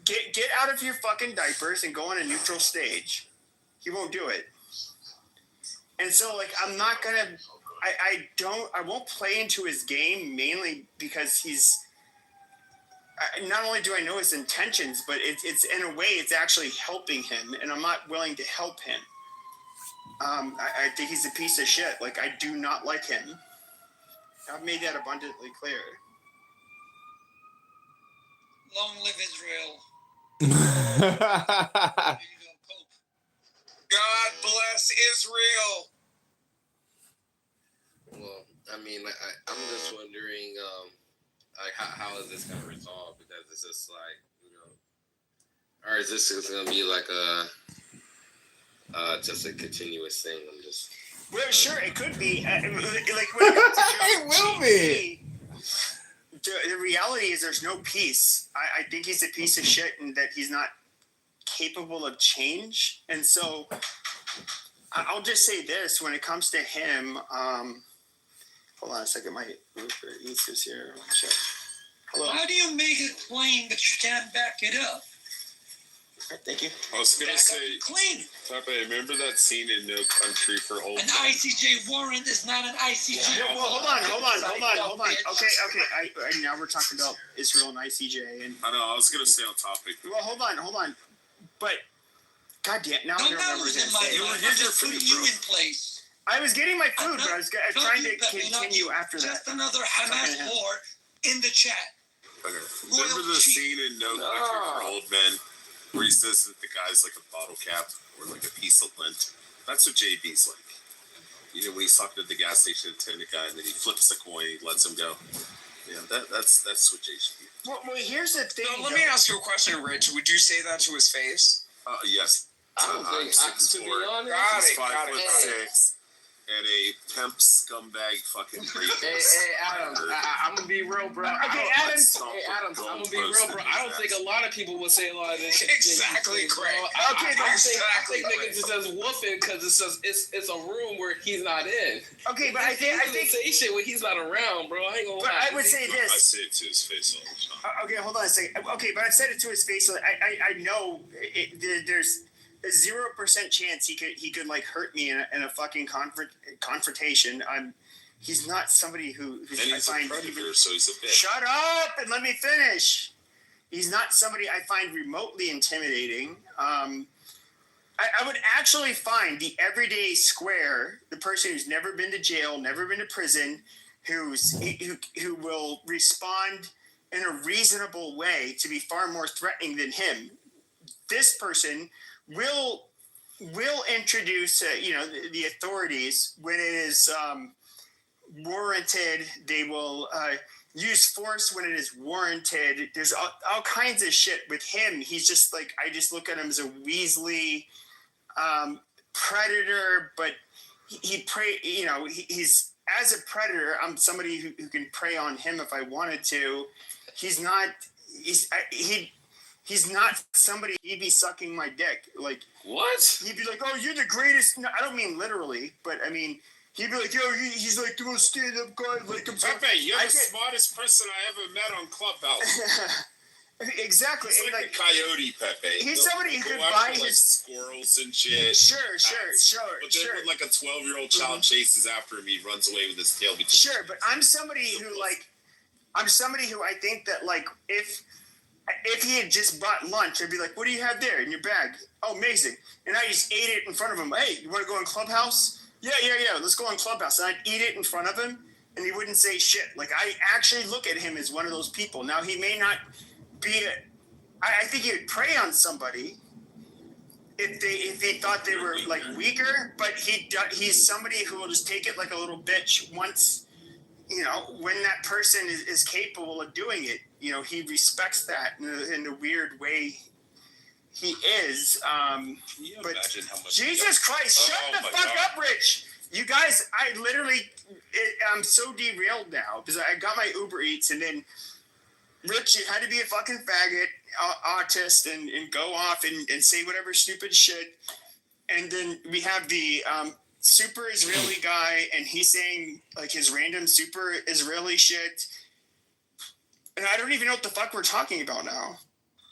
get out of your fucking diapers and go on a neutral stage. He won't do it. And so like I'm not gonna. I won't play into his game mainly because he's not only do I know his intentions, but it's in a way it's actually helping him, and I'm not willing to help him. I think he's a piece of shit. Like I do not like him. I've made that abundantly clear. Long live Israel. God bless Israel. Well, I mean, I'm just wondering, how is this gonna resolve? Because it's just like, or is this gonna be like just a continuous thing? I'm just. Well, sure, it could be. Like when it comes to it will be. The reality is, there's no peace. I think he's a piece of shit, and that he's not capable of change. And so, I'll just say this: when it comes to him. Hold on a second, my East is here. Check. Hello. How do you make a claim but you can't back it up? Thank you. I was gonna say, claim. Pepe, remember that scene in No Country for Old Men? Men? An ICJ warrant is not an ICJ. Yeah, well, hold on. Okay. Now we're talking about Israel and ICJ, and I know. I was gonna stay on topic. Well, hold on. But goddamn, now I don't remember what you were just putting you in place. I was getting my food, but I was trying to continue after that. Just another Hamas whore in the chat. Okay. Remember the scene in No Country for Old Men where he says that the guy's like a bottle cap or like a piece of lint? That's what JB's like. When he's talking to the gas station attendant guy and then he flips the coin, he lets him go. Yeah, that's what JB. Well, here's the thing. No, let me ask you a question, Rich. Would you say that to his face? Yes. I don't think. To be honest, he's 5'6", and a pimp scumbag fucking rapist. Hey, Adams, I'm gonna be real, bro. Okay, Adams. I'm gonna be real, bro. I don't think a lot of people would say a lot of this. Exactly, Craig. I think niggas just says woofing because it's a room where he's not in. Okay, but I think say shit when he's not around, bro. I ain't gonna lie. I would say this. I say it to his face all the time. Okay, hold on a second. Okay, but I've said it to his face. So I know there's a 0% chance he could like hurt me in a fucking confrontation. He's not somebody who and he's a predator, so he's a bitch. Shut up and let me finish. He's not somebody I find remotely intimidating. I would actually find the everyday square, the person who's never been to jail, never been to prison, who will respond in a reasonable way to be far more threatening than him. This person will introduce the authorities when it is warranted. They will use force when it is warranted. There's all kinds of shit with him. He's just like, I just look at him as a Weasley predator, but he's as a predator. I'm somebody who can prey on him if I wanted to. He's not somebody he'd be sucking my dick. Like, what? He'd be like, oh, you're the greatest. No, I don't mean literally, but I mean, he'd be like, yo, he's like the most stand-up guy. Like, Pepe, you're the smartest person I ever met on Clubhouse. Exactly. He's like a coyote, Pepe. He's somebody who could go buy after, like, squirrels and shit. Sure. But then when like a 12-year-old child chases after him, he runs away with his tail between. Sure, but I'm somebody who I think that like if he had just bought lunch, I'd be like, what do you have there in your bag? Oh, amazing. And I just ate it in front of him. Hey, you want to go in Clubhouse? Yeah. Let's go in Clubhouse. And I'd eat it in front of him, and he wouldn't say shit. Like, I actually look at him as one of those people. Now, he may not be I think he would prey on somebody if he thought they were, like, weaker, but he's somebody who will just take it like a little bitch once, when that person is capable of doing it. He respects that in the weird way he is. Can you but imagine how much Jesus Christ, shut the fuck up, Rich. You guys, I'm so derailed now because I got my Uber Eats, and then Rich had to be a fucking faggot, autist, and go off and say whatever stupid shit. And then we have the super Israeli guy, and he's saying like his random super Israeli shit. And I don't even know what the fuck we're talking about now.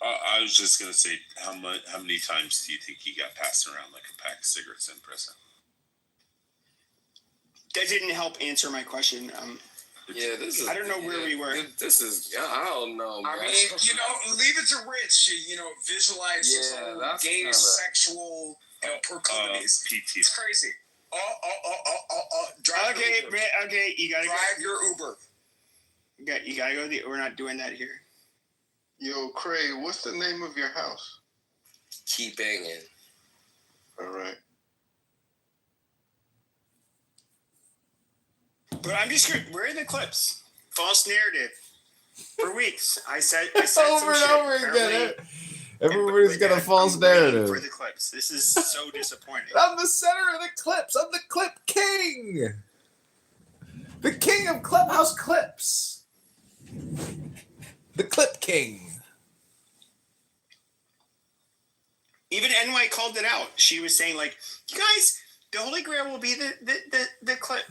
I was just gonna say, how many times do you think he got passed around like a pack of cigarettes in prison? That didn't help answer my question. Yeah, this is. I don't know where we were. This is. I don't know, man. I mean, leave it to Rich. Visualize his whole gay sexual proclivities. PT. It's crazy. Drive. Okay. You gotta drive your Uber. You gotta go. We're not doing that here. Yo, Craig, what's the name of your house? Keep banging. All right. But I'm just curious, where are the clips? False narrative. For weeks, I said over some and shit. over again. Everybody's got a false narrative. For the clips, this is so disappointing. I'm the center of the clips. I'm the clip king. The king of Clubhouse clips. The clip king. Even NY called it out. She was saying, like, you guys, the Holy Grail will be the clip.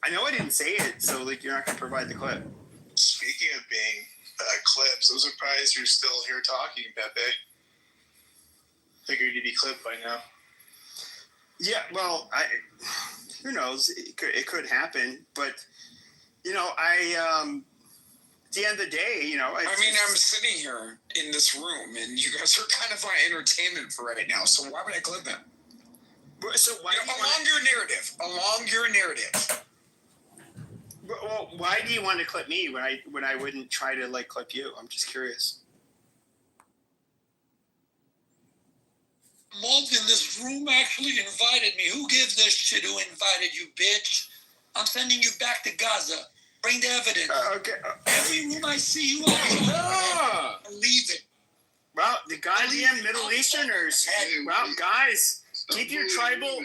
I know I didn't say it, so like you're not gonna provide the clip. Speaking of being clips, I'm surprised you're still here talking, Pepe. Figured you'd be clipped by now. Yeah, well, who knows? It could happen, but at the end of the day, I'm sitting here in this room, and you guys are kind of my entertainment for right now. So why would I clip him? So why? Along your narrative. Well, why do you want to clip me when I wouldn't try to like clip you? I'm just curious. Involved in this room actually invited me. Who gives this shit? Who invited you, bitch? I'm sending you back to Gaza. Bring the evidence. Okay. Every room I see you, I leave it. Well, the goddamn Middle Easterners. Well, guys, keep your tribal.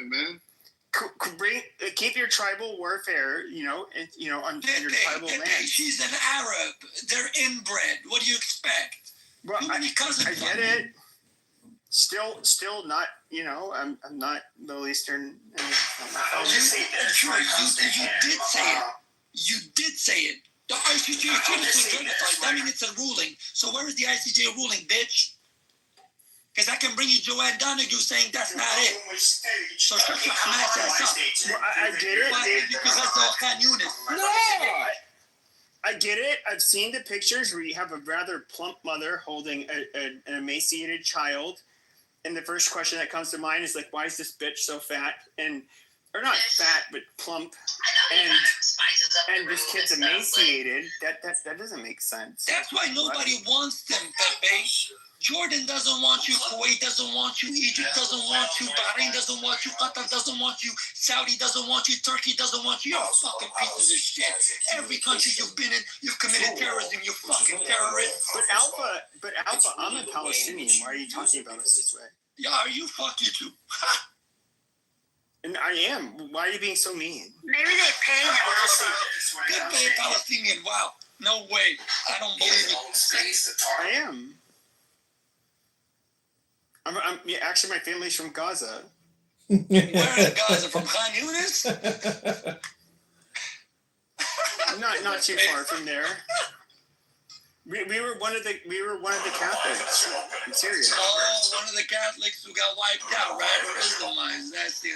keep your tribal warfare, on your tribal land. She's an Arab. They're inbred. What do you expect? Well, I get it. Still not. I'm not Middle Eastern. You did say it. You did say it. The ICJ is genocide. I mean, it's a ruling. So where is the ICJ ruling, bitch? Because I can bring you Joanne Donahue saying that's not it. So shut your Hamas ass up. Well, I get it. Why? Because that's all Khan Yunis. No! I get it. I've seen the pictures where you have a rather plump mother holding an emaciated child. And the first question that comes to mind is like, why is this bitch so fat? Or not fat, but plump. And this kid's emaciated. That doesn't make sense. That's why nobody wants them, Pepe. Jordan doesn't want you, Kuwait doesn't want you, Egypt doesn't want you, Bahrain doesn't want you, Qatar doesn't want you, Saudi doesn't want you, Turkey doesn't want you. You're fucking pieces of shit. Every country you've been in, you've committed terrorism, you fucking terrorist. But Alpha, I'm a Palestinian. Why are you talking about us this way? Yeah, you fuck you too. And I am. Why are you being so mean? Maybe they pay him. They pay a Palestinian. Wow. No way. I don't believe it. I am. Actually, my family's from Gaza. Where in Gaza? From Khan Yunis? Not too far from there. We were one of the Catholics in Syria. Oh, one of the Catholics who got wiped out, right? Or Islamized. That's the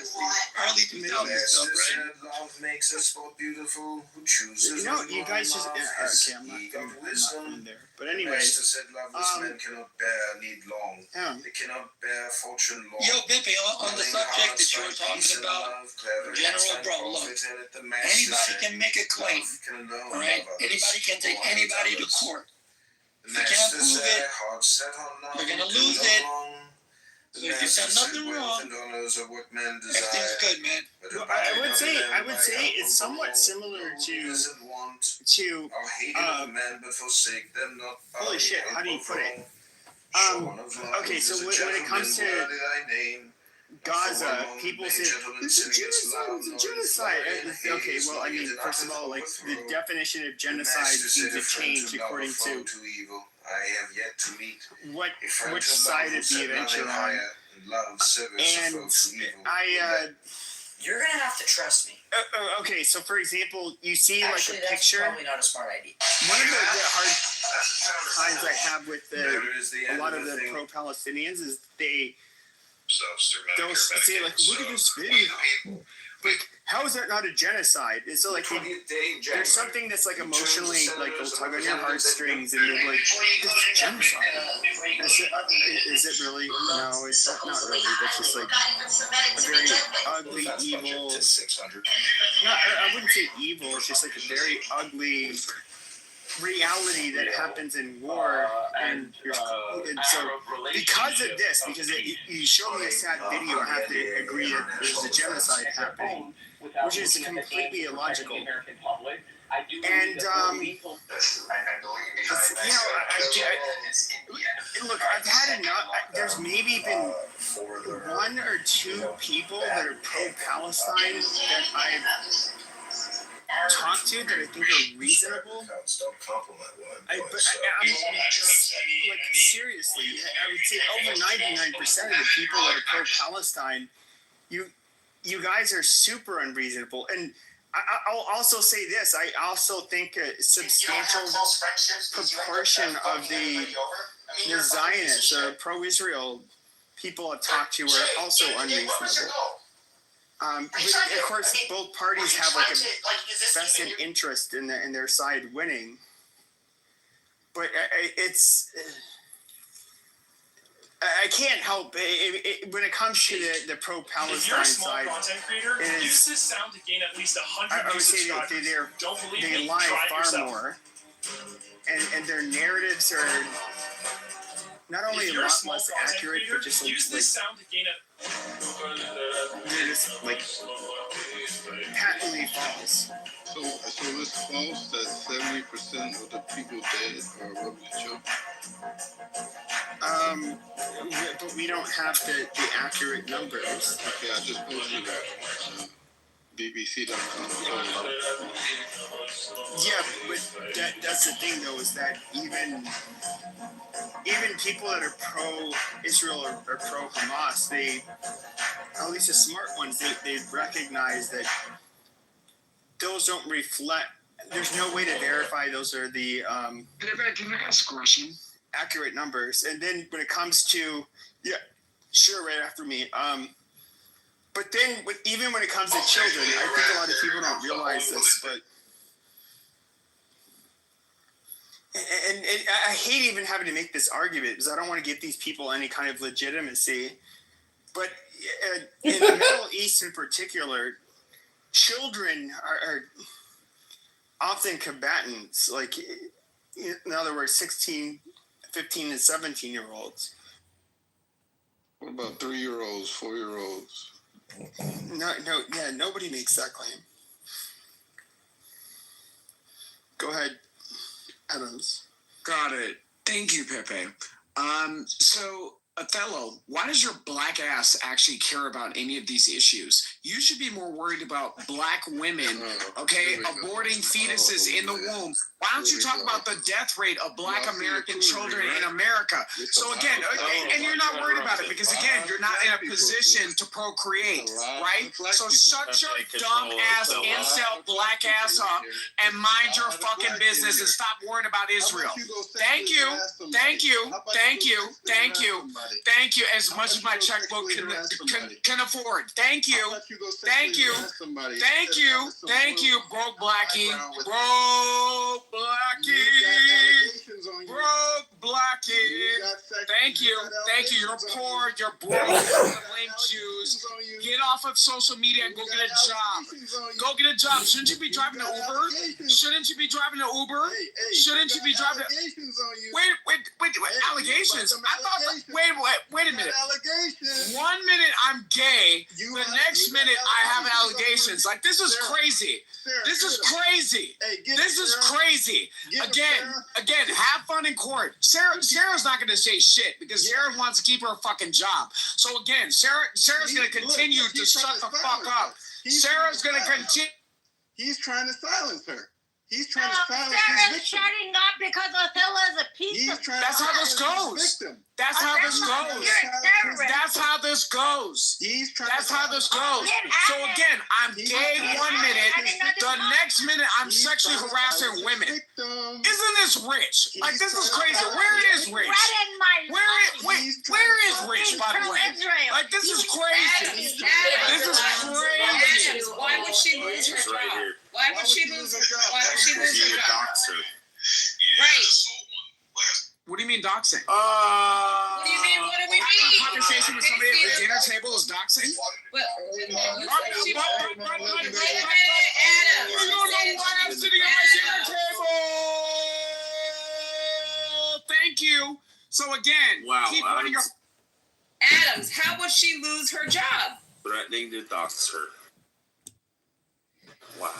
early 2000s stuff, right? Love makes us both beautiful. Who chooses? You guys just okay. I'm not in there. But anyways, said loveless men cannot need long. Yeah. They cannot bear fortune long. Yo, Bippy, on the subject that you were talking about, General, bro, look, anybody can make a claim, all right? Anybody can take anybody to court. If you can't prove it, you're gonna lose it. So if you've done nothing wrong, everything's good, man. I would say it's somewhat similar to holy shit, how do you put it? Okay, so when it comes to Gaza, people say it's a genocide. Okay, well, I mean, first of all, like the definition of genocide seems to change according to which side of the event you're on. And you're gonna have to trust me. Okay, so for example, you see like a picture. That's probably not a smart idea. One of the hard times I have with a lot of the pro-Palestinians is they'll say like, look at this video. Like, how is that not a genocide? And so like there's something that's like emotionally like will tug on your heartstrings, and you're like, this is genocide. Is it really? No, it's not really. That's just like a very ugly, evil. I wouldn't say evil. It's just like a very ugly reality that happens in war, and so because of this, because you showed me a sad video, I have to agree that there's a genocide happening, which is completely illogical. And look, I've had enough. There's maybe been one or two people that are pro-Palestine that I've talk to that I think are reasonable. I'm like seriously, I would say over 99% of the people that are pro-Palestine, you guys are super unreasonable. And I'll also say this: I also think a substantial proportion of the Zionists or pro-Israel people I've talked to are also unreasonable. But of course, both parties have like a vested interest in their side winning. But I can't help when it comes to the pro-Palestine side. Content creator, use this sound to gain at least 100 I would say that they lie far more, and their narratives are not only a lot less accurate, but just use this sound to gain they're just like patently false. So it's false that 70% of the people dead are rugby children? But we don't have the accurate numbers. Okay, I just posted that. BBC.com. Yeah, but that's the thing, though, is that even people that are pro-Israel or pro-Hamas, they, at least the smart ones, they recognize that those don't reflect. There's no way to verify those are the Can I ask a question? accurate numbers. And then when it comes to, yeah, sure, right after me. But then even when it comes to children, I think a lot of people don't realize this, but and I hate even having to make this argument because I don't want to give these people any kind of legitimacy. But in the Middle East in particular, children are often combatants, like, in other words, 16, 15, and 17-year-olds. What about 3-year-olds, 4-year-olds? Yeah, nobody makes that claim. Go ahead, Adams. Got it. Thank you, Pepe. So, Othello, why does your black ass actually care about any of these issues? You should be more worried about black women, okay, aborting fetuses in the womb. Why don't you talk about the death rate of black American children in America? So again, and you're not worried about it because again, you're not in a position to procreate, right? So shut your dumb ass incel black ass up and mind your fucking business and stop worrying about Israel. Thank you, thank you, thank you, thank you. Thank you, as much as my checkbook can afford. Thank you, thank you, thank you, thank you, broke blackie, broke blackie. Thank you, you're poor, you're broke, lame Jews. Get off of social media and go get a job. Go get a job. Shouldn't you be driving an Uber? Shouldn't you be driving an Uber? Shouldn't you be driving? Wait, allegations? I thought. Wait a minute. 1 minute I'm gay, the next minute I have allegations. Like, this is crazy. This is crazy. This is crazy. Again, have fun in court. Sarah's not going to say shit because Sarah wants to keep her fucking job. So again, Sarah's going to continue to shut the fuck up. Sarah's going to continue. He's trying to silence her. He's trying to silence Sarah's his victim. shutting up because Othello is a piece of shit. That's how this goes. That's how this goes. That's how this goes. That's how this goes. So again, I'm gay 1 minute, the next minute I'm sexually harassing women. Isn't this rich? Like, this is crazy. Where is Rich? Where is Rich, by the way? Like, this is crazy. This is crazy. Why would she lose her job? Why would she lose her job? Right. What do you mean doxing? What do you mean? What do we mean? A conversation with somebody at the dinner table is doxing? Well, you said she You don't know why I'm sitting at my dinner table. Thank you. So again, keep running your... Adams, how would she lose her job? Threatening to dox her. Wow.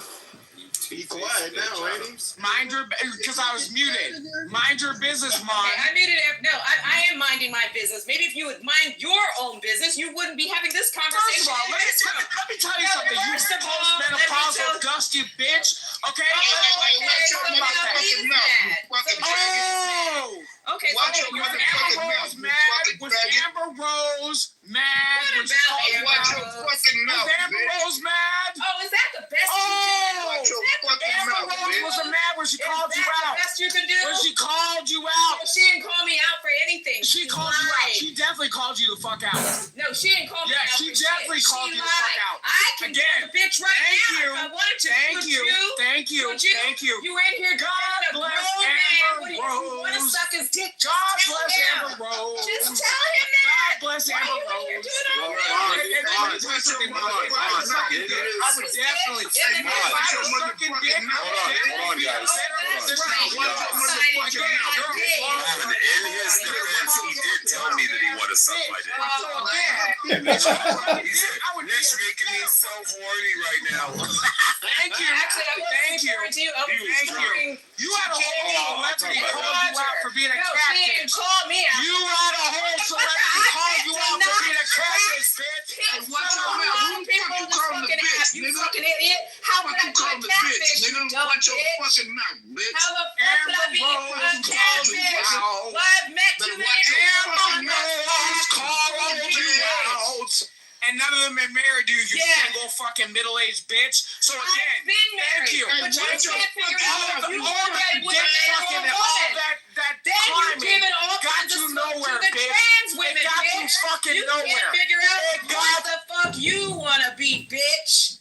Be quiet now, ain't he? Mind your, because I was muted. Mind your business, Mom. Okay, I muted it. No, I am minding my business. Maybe if you would mind your own business, you wouldn't be having this conversation. First of all, let me tell you something. You postmenopausal dusty bitch. Okay? Okay, watch your motherfucking mouth. Was Amber Rose mad? What about Amber Rose mad? Oh, is that the best you can do? Amber Rose was mad when she called you out. Is that the best you can do? When she called you out. No, she didn't call me out for anything. She called you out. She definitely called you the fuck out. No, she didn't call me out. Yeah, she definitely called you the fuck out. I can get the bitch right now if I wanted to. Thank you. You were in here. God bless Amber Rose. You want to suck his dick? God bless Amber Rose. Just tell him that. God bless Amber Rose. I would definitely. Hold on, guys. In his defense, he did tell me that he wanted to suck my dick. Nick's making me so horny right now. Thank you. Thank you. You had a whole celebrity call you out for being a catfish. You had a whole celebrity call you out for being a catfish, bitch. And watch your mouth. Who you calling the bitch? You fucking idiot. How could I be a catfish? You dumb bitch. Fucking mouth, bitch. How the fuck could I be a catfish? Well, I've met too many people. And none of them are married, you single fucking middle-aged bitch. So again, I've been married, thank you. but you can't figure out You all that with a man or a woman. That Then you're timing giving all got kinds you of stuff nowhere, to the bitch. trans women, It got bitch. you fucking You nowhere. can't figure out It what the fuck you want to be, bitch.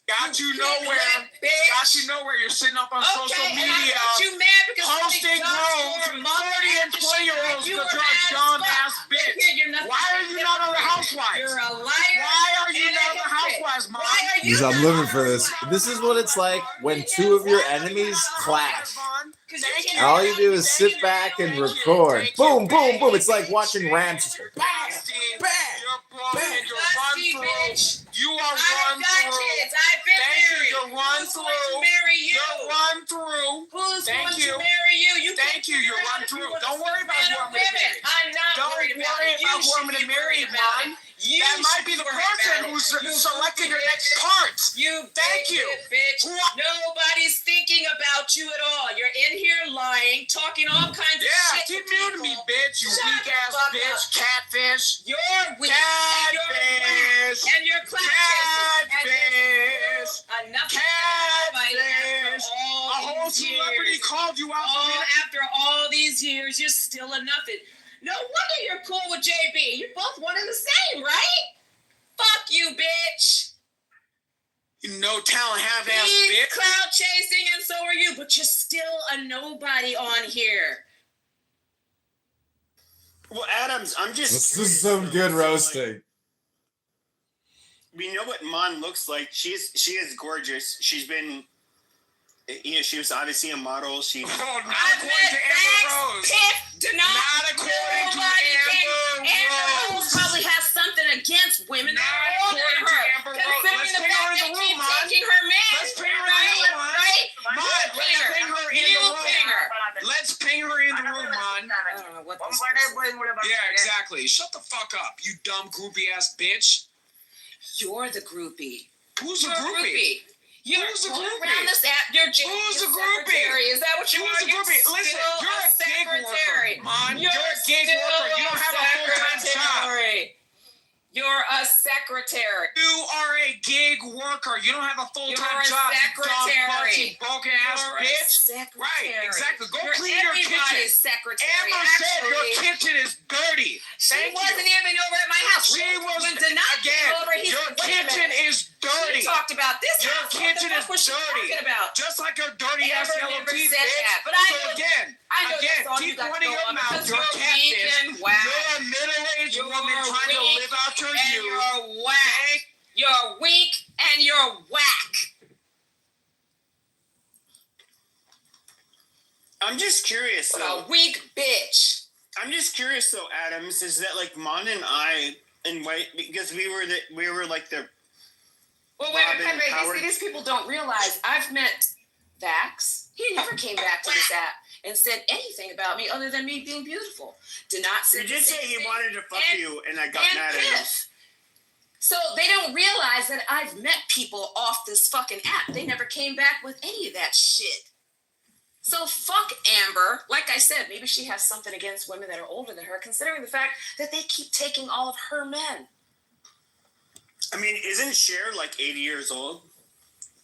Got you nowhere. Got you nowhere. You're sitting up on social media. And I got you mad because posting grooms with 30 and 20-year-olds because you're a dumb-ass bitch. Why are you not on the Housewives? You're a liar. Why are you not on the Housewives, Mom? Because I'm living for this. This is what it's like when two of your enemies clash. And all you do is sit back and record. Boom, boom, boom. It's like watching Rams just go bang, bang, bang. You are run through. I've been married. You're run Who's through. going to marry you? You're run through. Who's Thank going you. to marry you? Thank you. You're run through. Don't worry about who I'm going to marry. I'm not worried about it. Don't worry about who I'm going to marry, Mom. That might be the person who's selecting your next parts. Thank you. Bitch. Nobody's thinking about you at all. You're in here lying, talking all kinds of shit. Keep muting me, bitch. You weak ass bitch. Catfish. You're weak. Catfish. And you're Catfish. Enough. Catfish. A whole celebrity called you out. After all these years, you're still a nothing. No wonder you're cool with JB. You're both one and the same, right? Fuck you, bitch. You no talent, have ass He's bitch. cloud chasing, and so are you, but you're still a nobody on here. Well, Adams, I'm just. This is some good roasting. We know what Mon looks like. She is gorgeous. She's been. She was obviously a model. Not according to Amber Rose. Not according to Amber Rose. Probably has something against women. Not according to Amber Rose. Let's bring her in the room, Mon. Let's bring her in the room, Mon. Let's bring her in the room. Let's ping her in the room, Mon. I don't know what this Yeah, exactly. Shut the fuck up, you dumb groupie ass bitch. You're the groupie. Who's the groupie? Who's the groupie? Around this app, you're Who's the groupie? Is that what you are? Who's the groupie? Listen, you're a gig worker, Mon. You're a gig worker. You don't have a full-time job. You're a secretary. You are a gig worker. You don't have a full-time job. Secretary. You broken ass bitch. Right, exactly. Go clean your kitchen. Secretary. Amber said your kitchen is dirty. She wasn't even over at my house. She was again. Your kitchen is dirty. She talked about this. Your house. kitchen is dirty. About? Just like your dirty ass yellow teeth, bitch. But keep pointing your mouth. You're a catfish. You're a middle-aged woman trying to live out your youth. You're whack. You're weak and you're whack. I'm just curious though. A weak bitch. I'm just curious though, Adams, is that like Mon and I and White, because we were like the. Well, wait, these people don't realize I've met Vax. He never came back to this app and said anything about me other than me being beautiful. Did not say. He did say he wanted to fuck you, and I got mad at him. So they don't realize that I've met people off this fucking app. They never came back with any of that shit. So fuck Amber. Like I said, maybe she has something against women that are older than her, considering the fact that they keep taking all of her men. I mean, isn't Cher like 80 years old?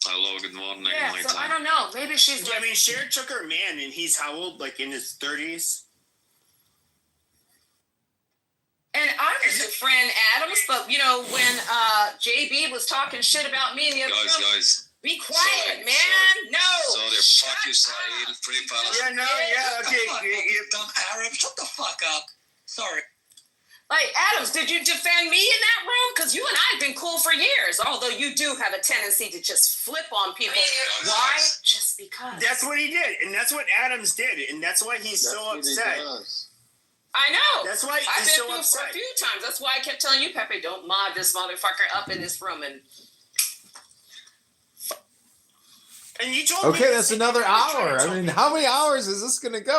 Hello, good morning. Yeah, so I don't know. Maybe she's. I mean, Cher took her man, and he's how old? Like in his 30s. And I was your friend Adams, but you know when JB was talking shit about me in the other room. Guys. Be quiet, man. No. Sorry, fuck you, Sahil. Free Palestine. Okay. You dumb Arab. Shut the fuck up. Sorry. Like, Adams, did you defend me in that room? Because you and I have been cool for years, although you do have a tendency to just flip on people. Why? Just because. That's what he did, and that's what Adams did, and that's why he's so upset. I know. That's why I've he's been so upset. For a few times. That's why I kept telling you, Pepe, don't mod this motherfucker up in this room. And you told me. Okay, that's another hour. I mean, how many hours is this going to go?